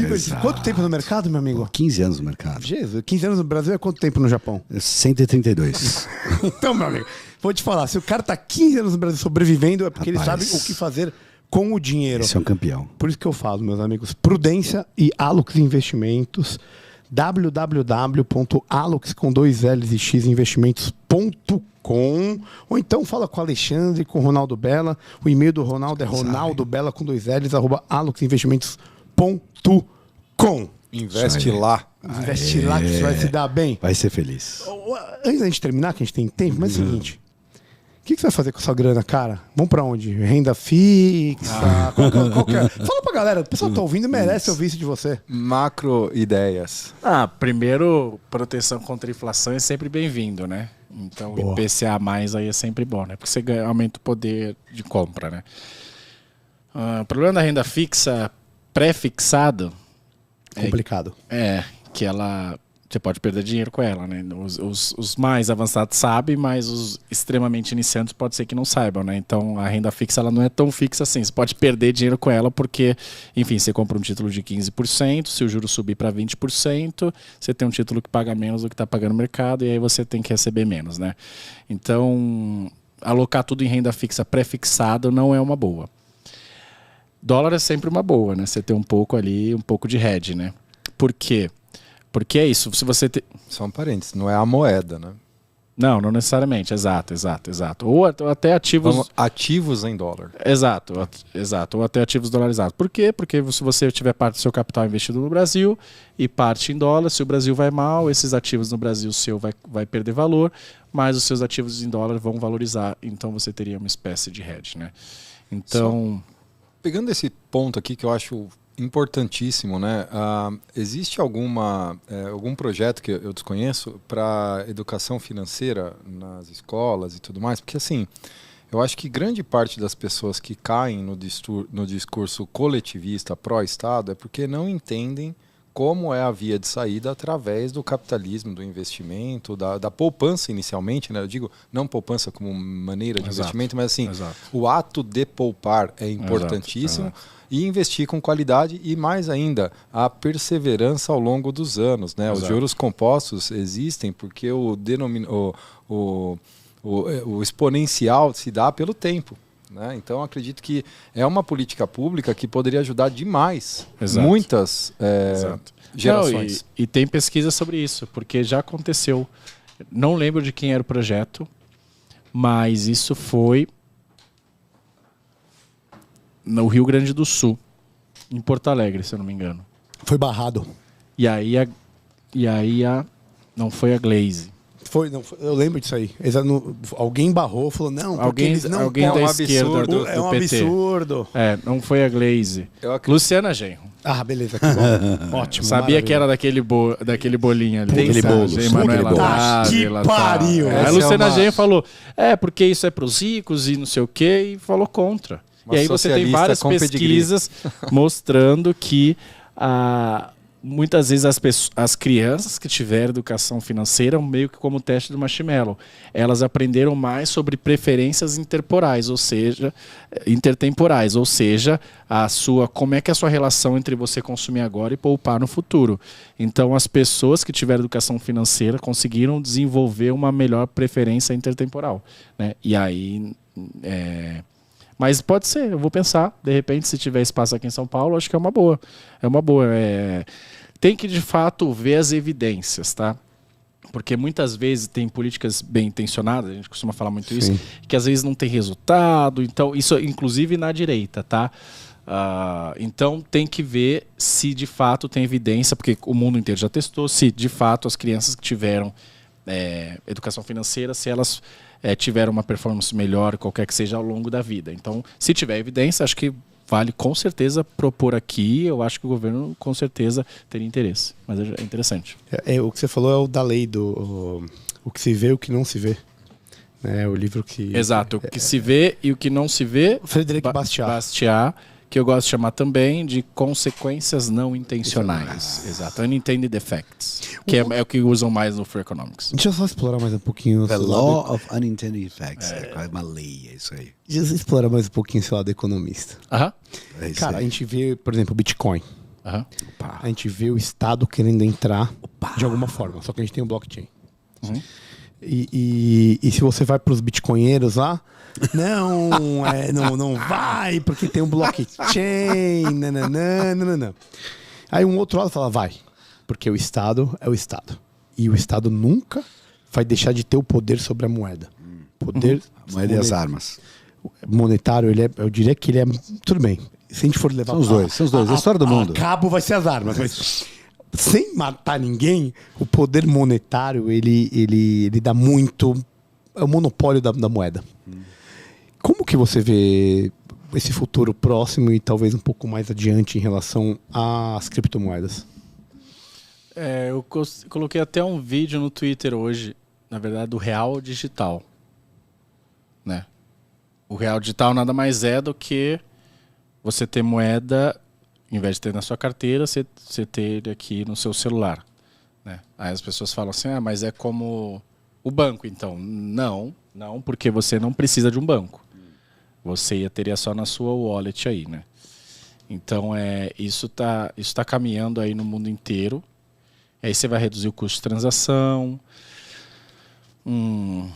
Quanto tempo no mercado, meu amigo? 15 anos no mercado. Jesus, 15 anos no Brasil é quanto tempo no Japão? 132. Então, meu amigo, vou te falar, se o cara tá 15 anos no Brasil sobrevivendo, é porque ele sabe o que fazer com o dinheiro. Esse é um campeão. Por isso que eu falo, meus amigos, prudência e Alux Investimentos, www.alux.investimentos.com, ou então fala com o Alexandre, com o Ronaldo Bella. O e-mail do Ronaldo é ronaldobella com 2 L's, @aluxinvestimentos.com. Investe lá. Investe lá que você vai se dar bem. Vai ser feliz. Antes da gente terminar, que a gente tem tempo, mas é o seguinte... O que você vai fazer com a sua grana, cara? Vamos pra onde? Renda fixa? Qualquer... Fala pra galera, o pessoal tá ouvindo e merece ouvir isso de você. Macro ideias. Primeiro, proteção contra a inflação é sempre bem-vindo, né? Então, o IPCA mais aí é sempre bom, né? Porque você aumenta o poder de compra, né? O problema da renda fixa pré-fixado... Complicado. Que ela... Você pode perder dinheiro com ela, né? Os mais avançados sabem, mas os extremamente iniciantes pode ser que não saibam, né? Então a renda fixa ela não é tão fixa assim. Você pode perder dinheiro com ela porque, enfim, você compra um título de 15%, se o juro subir para 20%, você tem um título que paga menos do que está pagando no mercado e aí você tem que receber menos, né? Então, alocar tudo em renda fixa pré-fixado não é uma boa. Dólar é sempre uma boa, né? Você tem um pouco ali, um pouco de hedge, né? Por quê? Porque é isso, se você... Só um parênteses, não é a moeda, né? Não necessariamente, exato. Ou até ativos... Ativos em dólar. Exato, ou até ativos dolarizados. Por quê? Porque se você tiver parte do seu capital investido no Brasil e parte em dólar, se o Brasil vai mal, esses ativos no Brasil seu vai perder valor, mas os seus ativos em dólar vão valorizar, então você teria uma espécie de hedge, né? Então... Pegando esse ponto aqui que eu acho... importantíssimo, né? Existe algum projeto que eu desconheço para educação financeira nas escolas e tudo mais? Porque assim, Eu acho que grande parte das pessoas que caem no discurso coletivista pró-Estado é porque não entendem como é a via de saída através do capitalismo, do investimento, da poupança inicialmente, né? Eu digo não poupança como maneira de investimento, mas assim, o ato de poupar é importantíssimo e investir com qualidade e mais ainda, a perseverança ao longo dos anos, né? Os juros compostos existem porque o exponencial se dá pelo tempo. Né? Então, acredito que é uma política pública que poderia ajudar demais muitas gerações. Não, e tem pesquisa sobre isso, porque já aconteceu. Não lembro de quem era o projeto, mas isso foi no Rio Grande do Sul, em Porto Alegre, se eu não me engano. Foi barrado. E aí não foi a Glaze. Eu lembro disso aí. Alguém barrou, falou, não, alguém da esquerda do é um PT. Absurdo. Não foi a Glaze. Luciana Genro. Ah, beleza, que bom. Ótimo. Sabia que era daquele bolinho ali. Aquele bolo. Que pariu. A Luciana Genro falou, porque isso é pros ricos e não sei o quê, e falou contra. E aí você tem várias pesquisas mostrando que muitas vezes as crianças que tiveram educação financeira, meio que como o teste do marshmallow, elas aprenderam mais sobre preferências intertemporais, ou seja, como é que é a sua relação entre você consumir agora e poupar no futuro. Então, as pessoas que tiveram educação financeira conseguiram desenvolver uma melhor preferência intertemporal, né? E aí... Mas pode ser, eu vou pensar, de repente, se tiver espaço aqui em São Paulo, acho que é uma boa. Tem que, de fato, ver as evidências, tá? Porque muitas vezes tem políticas bem intencionadas, a gente costuma falar muito isso, que às vezes não tem resultado, então isso inclusive na direita, tá? Então tem que ver se de fato tem evidência, porque o mundo inteiro já testou, se de fato as crianças que tiveram educação financeira, se elas tiveram uma performance melhor, qualquer que seja, ao longo da vida. Então, se tiver evidência, acho que vale com certeza propor aqui. Eu acho que o governo com certeza teria interesse. Mas é interessante. O que você falou é o da lei do o que se vê e o que não se vê. O livro que... Exato, o que se vê e o que não se vê. Frederic Bastiat. Que eu gosto de chamar também de consequências não intencionais. Exato, unintended effects. Que é o que usam mais no Free Economics. Deixa eu só explorar mais um pouquinho. The Law of Unintended Effects. É uma lei, é isso aí. Deixa eu explorar mais um pouquinho esse lado economista. Cara, a gente vê, por exemplo, o Bitcoin. A gente vê o Estado querendo entrar de alguma forma, só que a gente tem o blockchain. E se você vai para os bitcoinheiros lá, não vai, porque tem um blockchain, nananã. Aí um outro lado fala, vai, porque o Estado é o Estado. E o Estado nunca vai deixar de ter o poder sobre a moeda. A moeda e as armas. Monetário, eu diria que ele é... Tudo bem, se a gente for levar... São os dois, a história do mundo. A cabo vai ser as armas, mas... Sem matar ninguém, o poder monetário, ele dá muito... É o monopólio da moeda. Como que você vê esse futuro próximo e talvez um pouco mais adiante em relação às criptomoedas? Eu coloquei até um vídeo no Twitter hoje, na verdade, do Real Digital. Né? O Real Digital nada mais é do que você ter moeda... Em vez de ter na sua carteira, você ter aqui no seu celular. Né? Aí as pessoas falam assim, mas é como o banco, então. Não, porque você não precisa de um banco. Você teria só na sua wallet aí, né? Então, isso tá caminhando aí no mundo inteiro. Aí você vai reduzir o custo de transação. Eu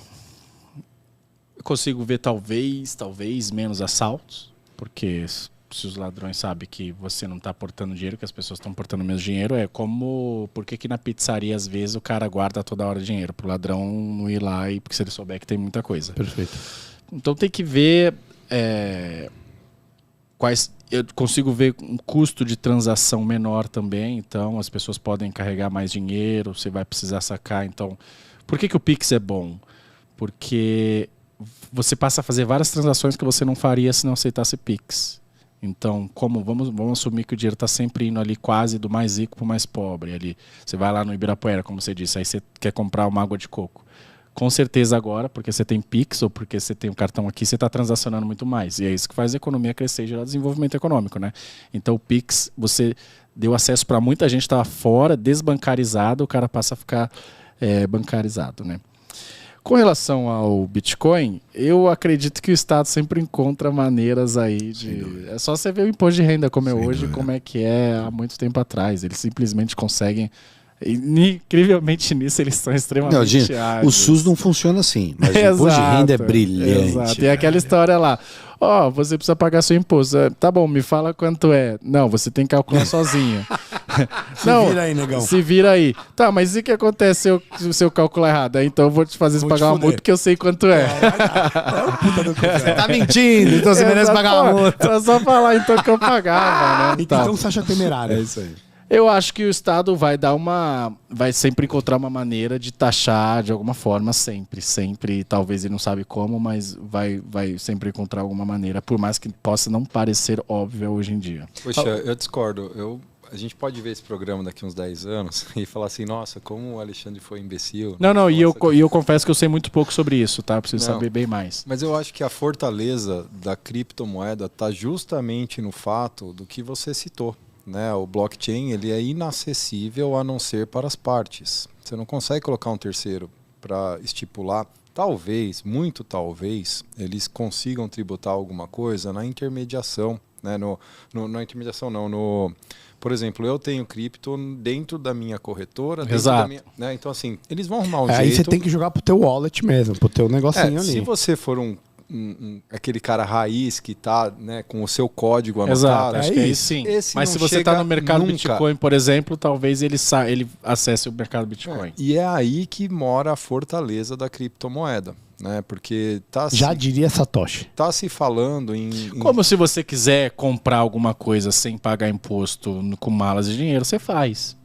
consigo ver talvez menos assaltos, porque... Se os ladrões sabem que você não está aportando dinheiro, que as pessoas estão aportando menos dinheiro, é como... Por que na pizzaria, às vezes, o cara guarda toda hora dinheiro? Para o ladrão não ir lá, porque se ele souber que tem muita coisa. Perfeito. Então tem que ver quais... Eu consigo ver um custo de transação menor também, então as pessoas podem carregar mais dinheiro, você vai precisar sacar. Então, por que o Pix é bom? Porque você passa a fazer várias transações que você não faria se não aceitasse Pix. Então, vamos assumir que o dinheiro está sempre indo ali quase do mais rico para o mais pobre. Ali. Você vai lá no Ibirapuera, como você disse, aí você quer comprar uma água de coco. Com certeza agora, porque você tem Pix ou porque você tem um cartão aqui, você está transacionando muito mais. E é isso que faz a economia crescer e gerar desenvolvimento econômico, né? Então o Pix, você deu acesso para muita gente que estava fora, desbancarizado, o cara passa a ficar bancarizado, né? Com relação ao Bitcoin, eu acredito que o Estado sempre encontra maneiras aí de... É só você ver o imposto de renda como é hoje, como é que é há muito tempo atrás. Eles simplesmente conseguem... Incrivelmente nisso eles são extremamente ágeis. O SUS não funciona assim, mas o imposto de renda é brilhante. Exato. Tem aquela história lá. Você precisa pagar seu imposto. Tá bom, me fala quanto é. Não, você tem que calcular sozinho. Se vira aí, negão. Se vira aí. Tá, mas e o que acontece se eu calcular errado? Então eu vou te fazer pagar uma multa porque eu sei quanto é. Você tá mentindo, então você merece pagar uma multa. É só falar então que eu pagava, né? Então você acha temerário. É isso aí. Eu acho que o Estado vai sempre encontrar uma maneira de taxar de alguma forma, sempre. Talvez ele não sabe como, mas vai sempre encontrar alguma maneira, por mais que possa não parecer óbvio hoje em dia. Poxa, eu discordo. A gente pode ver esse programa daqui uns 10 anos e falar assim, nossa, como o Alexandre foi imbecil. Não, e eu confesso que eu sei muito pouco sobre isso, tá? Preciso saber bem mais. Mas eu acho que a fortaleza da criptomoeda está justamente no fato do que você citou. Né, o blockchain ele é inacessível a não ser para as partes. Você não consegue colocar um terceiro para estipular. Talvez, muito talvez, eles consigam tributar alguma coisa na intermediação. Né, na intermediação não, por exemplo, eu tenho cripto dentro da minha corretora. Exato. Né, então assim, eles vão arrumar um jeito. Aí você tem que jogar pro teu wallet mesmo, pro teu negocinho ali. Se você for aquele cara raiz que tá, né, com o seu código anotado. Exato, acho que é isso sim. Mas se você está no mercado nunca. Bitcoin, por exemplo, talvez ele acesse o mercado Bitcoin. E é aí que mora a fortaleza da criptomoeda. Né, porque já diria Satoshi. Tá se falando Como se você quiser comprar alguma coisa sem pagar imposto com malas de dinheiro, você faz.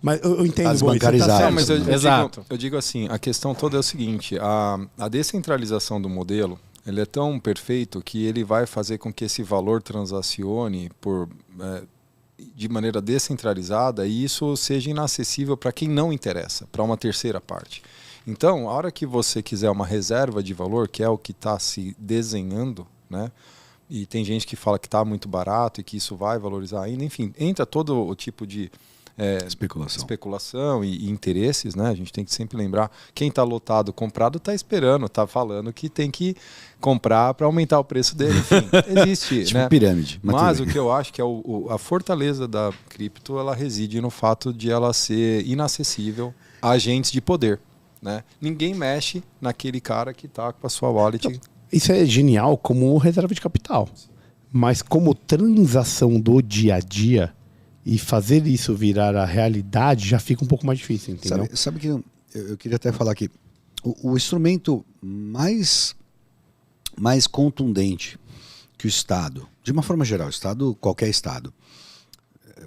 Mas eu entendo. As bancarizadas. Mas Exato. Eu digo assim, a questão toda é o seguinte, a descentralização do modelo, ele é tão perfeito que ele vai fazer com que esse valor transacione de maneira descentralizada e isso seja inacessível para quem não interessa, para uma terceira parte. Então, a hora que você quiser uma reserva de valor, que é o que está se desenhando, né? E tem gente que fala que está muito barato e que isso vai valorizar ainda, enfim, entra todo o tipo de especulação e interesses, né? A gente tem que sempre lembrar, quem está lotado, comprado, está esperando, está falando que tem que comprar para aumentar o preço dele. Enfim, existe, tipo né? pirâmide. Mas o que eu acho que é a fortaleza da cripto, ela reside no fato de ela ser inacessível a agentes de poder, né? Ninguém mexe naquele cara que está com a sua wallet. Isso é genial como reserva de capital, mas como transação do dia a dia, e fazer isso virar a realidade já fica um pouco mais difícil, entendeu? Sabe que eu queria até falar aqui. O instrumento mais contundente que o Estado, de uma forma geral,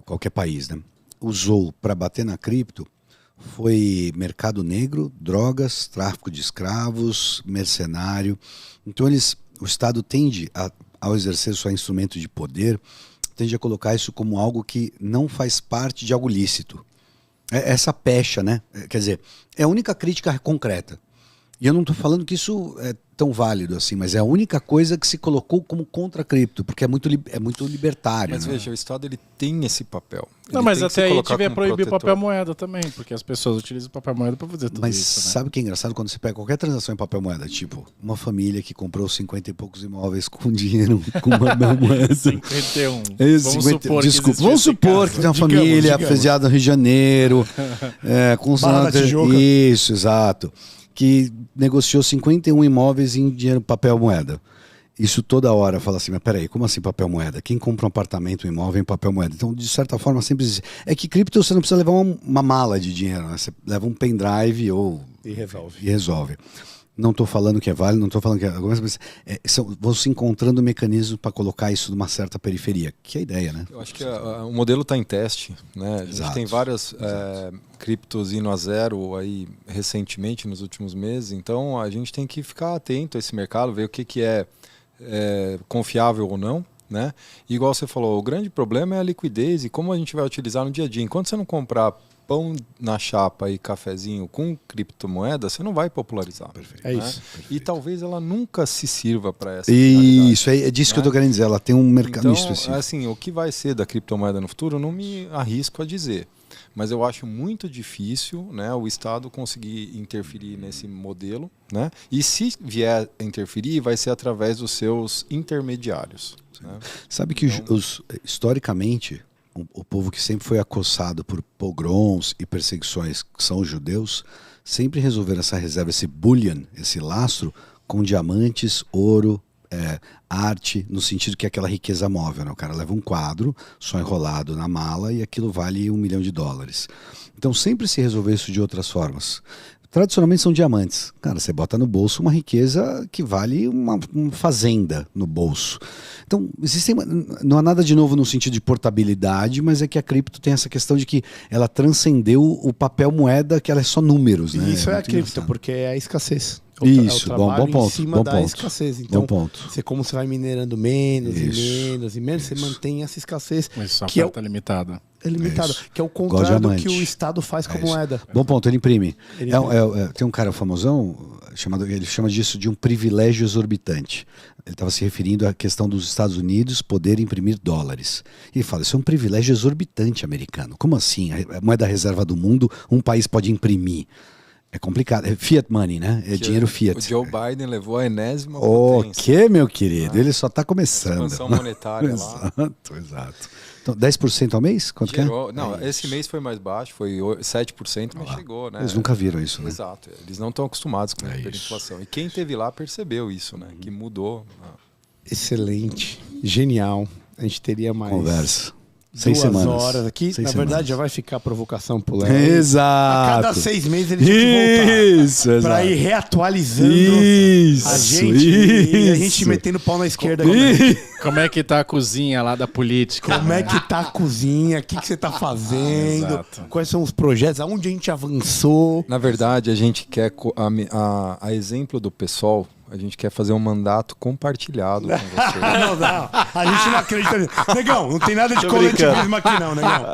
qualquer país, né, usou para bater na cripto foi mercado negro, drogas, tráfico de escravos, mercenário. Então o Estado tende, ao exercer seu instrumento de poder, tende a colocar isso como algo que não faz parte de algo lícito. Essa pecha, né? Quer dizer, é a única crítica concreta. E eu não estou falando que isso é tão válido assim, mas é a única coisa que se colocou como contra a cripto, porque é muito libertário. Mas né? Veja, o Estado ele tem esse papel. Não, ele mas tem que até se aí colocar devia como proibir o protetor. papel moeda também, porque as pessoas utilizam o papel moeda para fazer tudo Mas isso. Né? sabe o que é engraçado? Quando você pega qualquer transação em papel moeda, tipo, uma família que comprou 50 e poucos imóveis com dinheiro, com papel moeda. 51. Vamos supor que tem uma família afesiada no Rio de Janeiro, com Barra da Tijuca. Isso, exato. Que negociou 51 imóveis em dinheiro, papel moeda. Isso toda hora fala assim, mas peraí, como assim papel moeda? Quem compra um apartamento, um imóvel em papel moeda? Então, de certa forma, sempre existe. É que cripto você não precisa levar uma mala de dinheiro, né? Você leva um pendrive e resolve. Não estou falando que é válido, não estou falando que é... Mas vão se encontrando mecanismos para colocar isso numa certa periferia. Que é a ideia, né? Eu acho que o modelo está em teste, né? A gente tem várias criptos indo a zero aí recentemente, nos últimos meses. Então, a gente tem que ficar atento a esse mercado, ver o que é confiável ou não. né? Igual você falou, o grande problema é a liquidez e como a gente vai utilizar no dia a dia. Enquanto você não comprar pão na chapa e cafezinho com criptomoeda, você não vai popularizar. Perfeito. Né? É isso. E talvez ela nunca se sirva para essa finalidade. Isso, é disso que eu tô querendo dizer. Ela tem um mercado Então, específico. assim, o que vai ser da criptomoeda no futuro, eu não me arrisco a dizer. Mas eu acho muito difícil, né, o Estado conseguir interferir nesse modelo, né? E se vier a interferir, vai ser através dos seus intermediários. Né? Sabe que historicamente, o povo que sempre foi acossado por pogroms e perseguições, que são os judeus, sempre resolveram essa reserva, esse bullion, esse lastro, com diamantes, ouro, arte, no sentido que é aquela riqueza móvel, né? O cara leva um quadro só enrolado na mala e aquilo vale $1 milhão. Então sempre se resolveu isso de outras formas. Tradicionalmente são diamantes. Cara, você bota no bolso uma riqueza que vale uma fazenda no bolso. Então, não há nada de novo no sentido de portabilidade, mas é que a cripto tem essa questão de que ela transcendeu o papel moeda, que ela é só números, né? Isso é a muito cripto, engraçado. porque é a escassez. Isso, é o bom trabalho ponto, em cima bom da ponto. escassez. Então, Bom ponto. como você vai minerando menos Isso. e menos e menos, você mantém essa escassez Mas sua que é oferta limitada. limitada, Isso. que é o contrário do diamante. que o Estado faz com a É isso. moeda. Bom ponto, ele imprime. Ele Tem um cara famosão, ele chama disso de um privilégio exorbitante. Ele estava se referindo à questão dos Estados Unidos poder imprimir dólares. E ele fala, isso é um privilégio exorbitante americano. Como assim? A moeda reserva do mundo, um país pode imprimir. É complicado. É fiat money, né? É dinheiro fiat. O Joe Biden levou a enésima O potência. que, meu querido? Ele só está começando. Expansão monetária lá. Exato. Então, 10% ao mês? Quanto que é? Não, esse mês foi mais baixo, foi 7%, mas chegou, né? Eles nunca viram isso, né? Exato. Eles não estão acostumados com a isso. hiperinflação. E quem esteve lá percebeu isso, né? Que mudou. Excelente, genial. A gente teria mais Conversa. 2 6 semanas. horas aqui. 6 Na verdade, semanas. já vai ficar provocação pro Léo. Exato. A cada 6 meses ele tem que voltar. Isso, exato. Pra ir reatualizando Isso, a gente. E a isso. gente metendo pau na esquerda. Como é que tá a cozinha lá da política? Como é que tá a cozinha? O que você tá fazendo? Exato. Quais são os projetos? Aonde a gente avançou? Na verdade, a gente quer, a exemplo do PSOL, a gente quer fazer um mandato compartilhado com vocês. Não. A gente não acredita nisso. Negão, não tem nada de coletivismo aqui não, negão.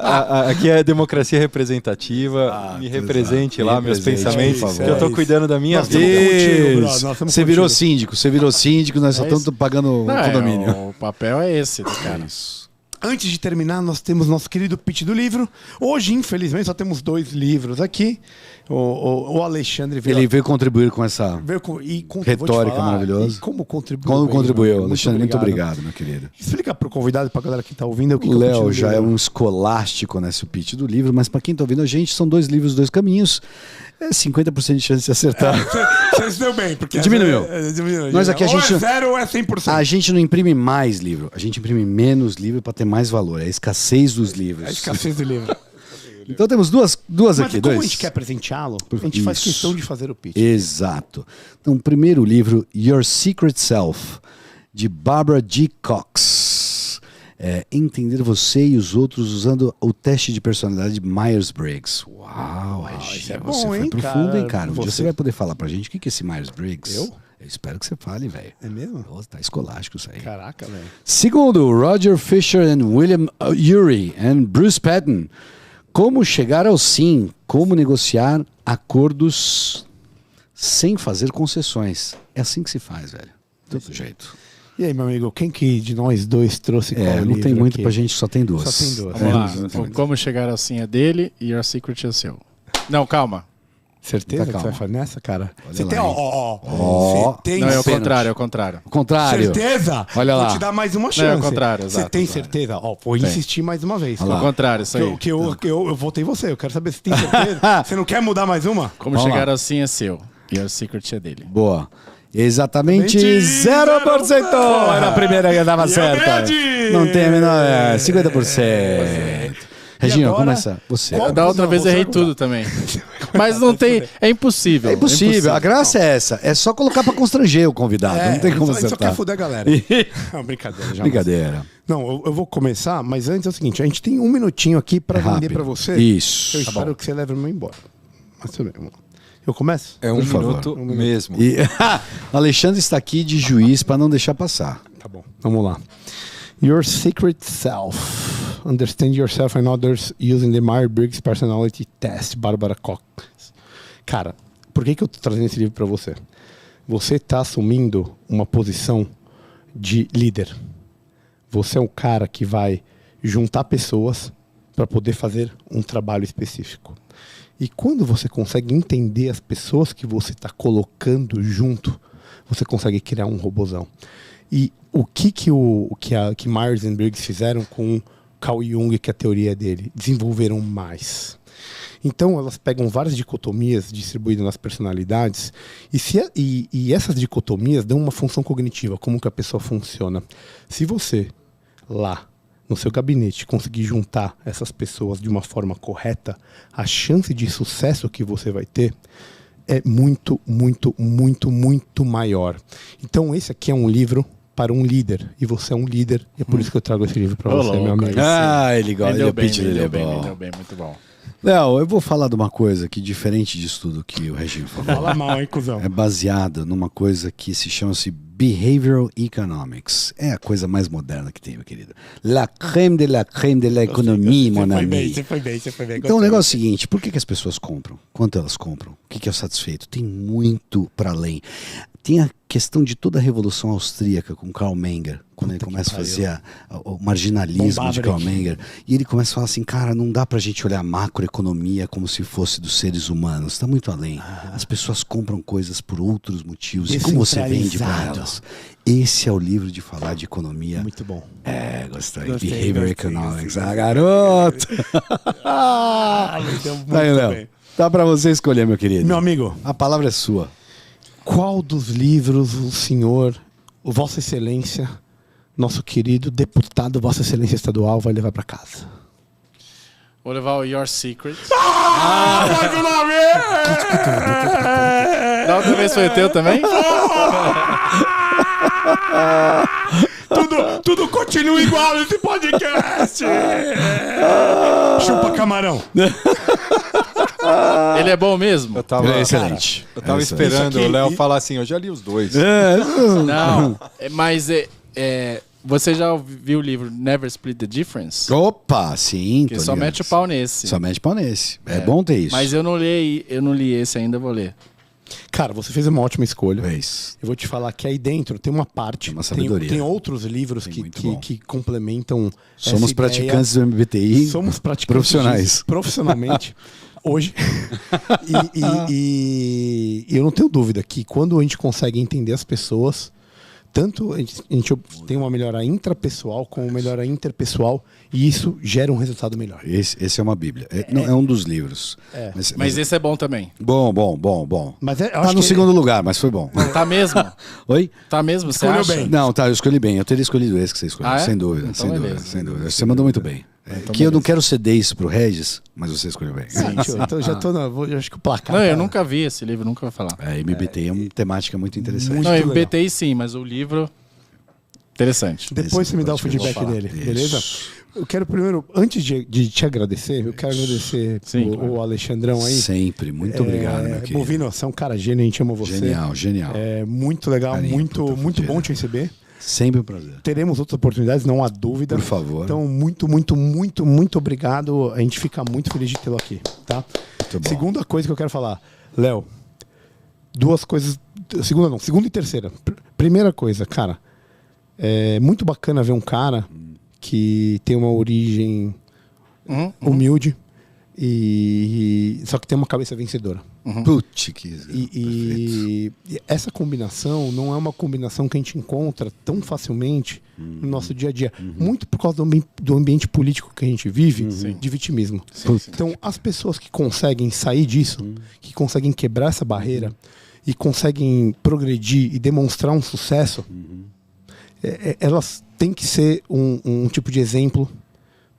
Aqui é democracia representativa. Me represente lá, meus represente, pensamentos, por favor. que eu tô cuidando da minha Nós vida. estamos contigo, bro. Nós Isso. estamos Você virou contigo. síndico, nós só estamos pagando Não, condomínio. o papel é esse do cara. Antes de terminar, nós temos nosso querido pitch do livro. Hoje, infelizmente, só temos 2 livros aqui. O Alexandre veio... Ele veio contribuir com essa veio retórica maravilhosa. E como contribuiu. Como bem, contribuiu. meu amigo. Alexandre, muito obrigado, meu querido. Explica pro convidado, pra galera que tá ouvindo, o que O que é o pitch Léo do já é livro. um escolástico nesse pitch do livro, mas para quem tá ouvindo a gente, são 2 livros, 2 caminhos. É 50% de chance de acertar. Você se deu bem, porque... Diminuiu. Diminuiu. Nós aqui a ou gente- é 0 ou é 100%. A gente não imprime mais livro, a gente imprime menos livro para ter mais valor. É a escassez dos livros. A escassez do livro. Então temos duas Mas aqui. como 2. a gente quer presenteá-lo, a gente faz Isso. questão de fazer o pitch. Exato. Então, o primeiro livro, Your Secret Self, de Barbara G. Cox. Entender você e os outros usando o teste de personalidade de Myers-Briggs. Uau, Regia, isso é você bom, foi hein, profundo, cara? hein, cara? Um dia Você- você vai poder falar pra gente o que é esse Myers-Briggs. Eu? Eu espero que você fale, velho. É mesmo? Nossa, tá escolástico isso aí. Caraca, velho. Segundo, Roger Fisher and William Ury and Bruce Patton. Como chegar ao sim, como negociar acordos sem fazer concessões. É assim que se faz, velho. De todo jeito. E aí, meu amigo, quem que de nós 2 trouxe qual Não livro tem muito aqui? pra gente, só tem 2. Só tem 2. Vamos lá. não tem muito. Como chegar assim é dele e Your Secret é seu. Não, calma. Certeza que Tá, você vai fazer nessa, cara? Você lá, tem, hein? ó. Ó. Você tem Não, é o pênalti. contrário, é o contrário. Ao contrário. certeza? Olha lá. Vou te dar mais uma chance. Não, é o contrário, Você exato, tem contrário. certeza? Ó, vou insistir mais uma vez. Olha É lá. o contrário, isso aí. Eu votei você. Eu quero saber se tem certeza. Você não quer mudar mais uma? Como Vamos chegar lá. assim é seu. E Your Secret é dele. Boa. Exatamente 0%. 0%. Era a primeira que dava certa. grande. Não tem a menor. 50%. Regina, agora, começa você. qual- Da outra Não, vez você errei vai tudo também. Mas não tem. É impossível. É impossível. A graça é essa. É só colocar pra constranger o convidado. não tem como isso só acertar. quer foder a galera. Não, brincadeira. jamais. Brincadeira. Não, eu vou começar, mas antes é o seguinte: a gente tem 1 minutinho aqui pra vender Rápido. pra você. Isso. Eu Tá espero bom. que você leve o meu embora. Mas tudo bem, vamos lá. Eu começo? É um Por favor. minuto mesmo. E Alexandre está aqui de juiz para não deixar passar. Tá bom, vamos lá. Your Secret Self. Understand Yourself and Others Using the Myers-Briggs Personality Test, Barbara Cox. Cara, por que eu tô trazendo esse livro para você? Você tá assumindo uma posição de líder. Você é um cara que vai juntar pessoas para poder fazer um trabalho específico. E quando você consegue entender as pessoas que você está colocando junto, você consegue criar um robozão. E o que Myers e Briggs fizeram com Carl Jung, que é a teoria dele, desenvolveram mais. Então elas pegam várias dicotomias distribuídas nas personalidades e essas dicotomias dão uma função cognitiva, como que a pessoa funciona. Se você, lá no seu gabinete, conseguir juntar essas pessoas de uma forma correta, a chance de sucesso que você vai ter é muito, muito, muito, muito maior. Então esse aqui é um livro para um líder, e você é um líder, e é por isso que eu trago esse livro para você, meu amigo. Ele gosta, ele vendeu bem, muito bom. Léo, eu vou falar de uma coisa que, diferente disso tudo que o Regime falou, Fala mal, hein, cuzão? é baseado numa coisa que se chama-se Behavioral Economics. É a coisa mais moderna que tem, meu querido. La crème de la economie, mon ami. Você foi bem. Então o negócio é o seguinte, por que as pessoas compram? Quanto elas compram? O que é o satisfeito? Tem muito para além. Tem a questão de toda a Revolução Austríaca com Karl Menger, quando ele começa a fazer o marginalismo de Karl Menger, e ele começa a falar assim, cara, não dá pra gente olhar a macroeconomia como se fosse dos seres humanos, está muito além. As pessoas compram coisas por outros motivos, e como você vende para elas. Esse é o livro de falar de economia. Muito bom. Gostei. Behavioral Economics. Garoto! Muito Aí, Léo, bem. dá pra você escolher, meu querido. Meu amigo, A palavra é sua. qual dos livros o senhor, o Vossa Excelência, nosso querido deputado Vossa Excelência Estadual, vai levar para casa? Vou levar o Your Secret. Da outra vez foi o teu também? Tudo continua igual nesse podcast! Chupa camarão! Ele é bom mesmo? Eu tava, excelente. Eu tava Isso esperando aqui- o Léo falar assim, eu já li os dois. Não, mas você já viu o livro Never Split the Difference? Opa, sim. Que tô só ligado. mete o pau nesse. Só mete pau nesse. É bom ter isso. Mas eu não li esse ainda, vou ler. Cara, você fez uma ótima escolha. É isso. Eu vou te falar que aí dentro tem uma parte, Tem uma sabedoria. tem outros livros Tem que, muito bom. que complementam Somos essa praticantes ideia. do MBTI. Somos praticantes profissionais. disso, profissionalmente. Hoje. E eu não tenho dúvida que quando a gente consegue entender as pessoas, tanto a gente tem uma melhora intrapessoal como uma melhora interpessoal, e isso gera um resultado melhor. Esse é uma bíblia. Não, é um dos livros. Mas esse é bom também. Bom. Mas eu Tá acho no que segundo lugar, mas foi bom. Tá mesmo? Oi? Tá mesmo, você Escolheu acha? bem. Não, tá, eu escolhi bem. Eu teria escolhido esse que você escolheu. Ah, é? Sem dúvida, Então sem dúvida, beleza. sem dúvida. Você mandou muito bem. Que eu não quero ceder isso pro Regis, mas você escolheu bem. Então já tô eu acho que o placar. Não, eu tá- nunca vi esse livro, nunca vou falar. MBTI é uma temática muito interessante. Muito Não, legal. MBTI sim, mas o livro... Interessante. Depois Esse você me dá o eu vou feedback falar. dele, Isso. beleza? Eu quero primeiro, antes de te agradecer, eu quero agradecer Sim, o Alexandrão aí. Sempre. Muito obrigado, meu querido. Bovino, você é um cara gênio, a gente ama você. Genial. É muito legal, Carinho, muito puta muito fodida. bom te receber. Sempre um prazer. Teremos outras oportunidades, não há dúvida. Por favor. Então, muito obrigado. A gente fica muito feliz de tê-lo aqui, tá? Muito bom. Segunda coisa que eu quero falar. Léo, duas coisas. Segunda e terceira. Primeira coisa, cara. É muito bacana ver um cara que tem uma origem humilde só que tem uma cabeça vencedora. Putz, que E essa combinação não é uma combinação que a gente encontra tão facilmente no nosso dia a dia. Muito por causa do ambiente político que a gente vive, de vitimismo. Então, as pessoas que conseguem sair disso, que conseguem quebrar essa barreira e conseguem progredir e demonstrar um sucesso, elas têm que ser um tipo de exemplo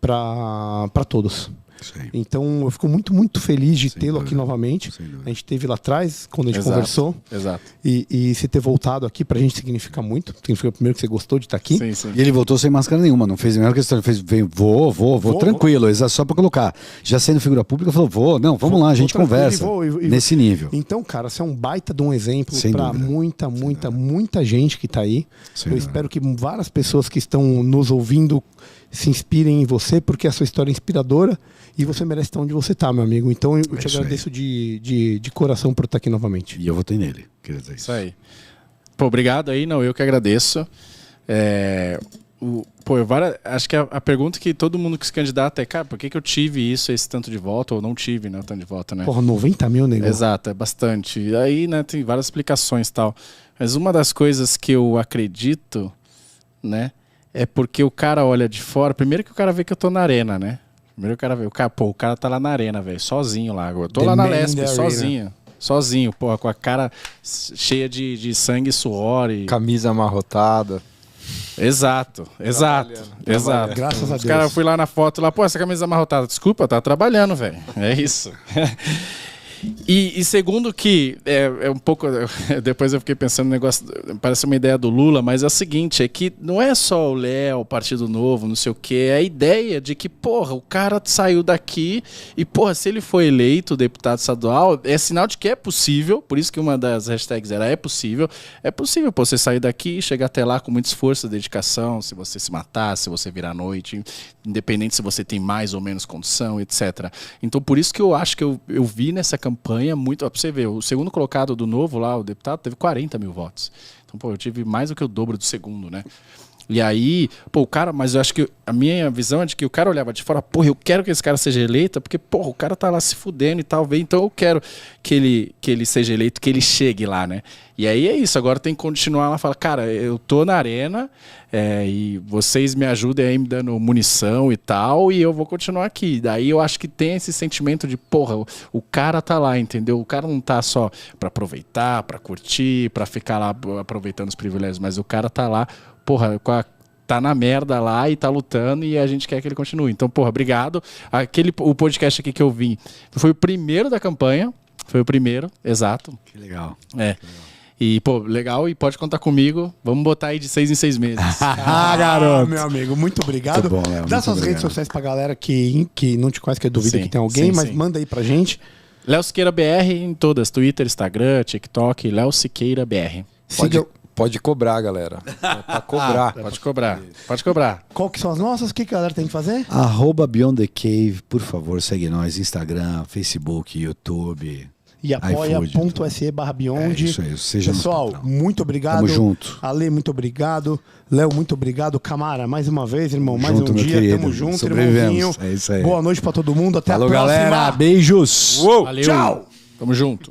para todos. Isso aí. Então eu fico muito, muito feliz de Sem tê-lo dúvida. aqui novamente. Sem dúvida. A gente esteve lá atrás, quando a gente Exato. conversou. Exato. E você ter voltado aqui pra gente significa muito. Significa primeiro que você gostou de estar aqui. Sim, sim. E ele voltou sem máscara nenhuma, não fez a menor questão. Ele fez, vou, tranquilo, só pra colocar. Já sendo figura pública, falou, vamos lá, a gente tranquilo conversa. Nesse nível. Então, cara, você é um baita de um exemplo Sem pra dúvida. muita gente que tá aí. Sem Eu dúvida. espero que várias pessoas que estão nos ouvindo se inspirem em você, porque a sua história é inspiradora e você merece estar onde você tá, meu amigo. Então eu te isso agradeço de coração por estar aqui novamente. E eu votei nele, queria dizer Isso aí. Pô, obrigado aí, não, eu que agradeço. Acho que a pergunta que todo mundo que se candidata é, cara, por que eu tive esse tanto de voto ou não tive, né, o tanto de voto, né? Porra, 90 mil, nego. Exato, é bastante. E aí, né, tem várias explicações e tal. Mas uma das coisas que eu acredito, né, é porque o cara olha de fora. Primeiro que o cara vê que eu tô na arena, né? Primeiro o cara vê, o cara tá lá na arena, velho, sozinho lá. Eu tô The lá na man in Lesp, the sozinho. Sozinho, porra, com a cara cheia de sangue e suor. E... Camisa amarrotada. Exato. Exato. Graças a Os Deus. caras, eu fui lá na foto, lá, pô, essa camisa amarrotada. Desculpa, tá trabalhando, velho. É isso. E segundo que, é um pouco, depois eu fiquei pensando no negócio, parece uma ideia do Lula, mas é o seguinte, é que não é só o Léo, o Partido Novo, não sei o quê, é a ideia de que, porra, o cara saiu daqui e, porra, se ele for eleito deputado estadual, é sinal de que é possível, por isso que uma das hashtags era é possível, pô, você sair daqui e chegar até lá com muito esforço e dedicação, se você se matar, se você virar à noite, independente se você tem mais ou menos condição, etc. Então, por isso que eu acho que eu vi nessa campanha muito... Ó, pra você ver, o segundo colocado do Novo lá, o deputado, teve 40 mil votos. Então, pô, eu tive mais do que o dobro do segundo, né? E aí, pô, o cara... Mas eu acho que a minha visão é de que o cara olhava de fora, porra, eu quero que esse cara seja eleito, porque, porra, o cara tá lá se fudendo e tal, então eu quero que ele seja eleito, que ele chegue lá, né? E aí é isso, agora tem que continuar lá, falar, cara, eu tô na arena e vocês me ajudem aí me dando munição e tal, e eu vou continuar aqui. Daí eu acho que tem esse sentimento de, porra, o cara tá lá, entendeu? O cara não tá só pra aproveitar, pra curtir, pra ficar lá aproveitando os privilégios, mas o cara tá lá, porra, tá na merda lá e tá lutando e a gente quer que ele continue. Então, porra, obrigado. O podcast aqui que eu vim foi o primeiro da campanha. Foi o primeiro, exato. Que legal. É. E, pô, legal, e pode contar comigo. Vamos botar aí de 6 em 6 meses. Garoto. Meu amigo, muito obrigado. Muito bom, Léo, Dá muito suas redes obrigado. sociais pra galera que não te conhece, que eu duvido Sim, que tem alguém, sim, mas sim. manda aí pra gente. Léo Siqueira BR em todas, Twitter, Instagram, TikTok, Léo Siqueira BR. Pode cobrar, galera. É pra cobrar. Pode cobrar, pode cobrar. Qual que são as nossas? O que a galera tem que fazer? @Beyond the Cave, por favor, segue nós. Instagram, Facebook, YouTube. E apoia.se/Beyond. É isso aí, seja Pessoal, nosso patrão. muito obrigado. Tamo junto. Ale, muito obrigado. Léo, muito obrigado. Camara, mais uma vez, irmão. Mais Junto, um meu dia. querido. Tamo junto, Sobrevivemos. irmãozinho. É isso aí. Boa noite pra todo mundo. Até Falou, a próxima. galera. Beijos. Uou! Valeu. Tchau. Tamo junto.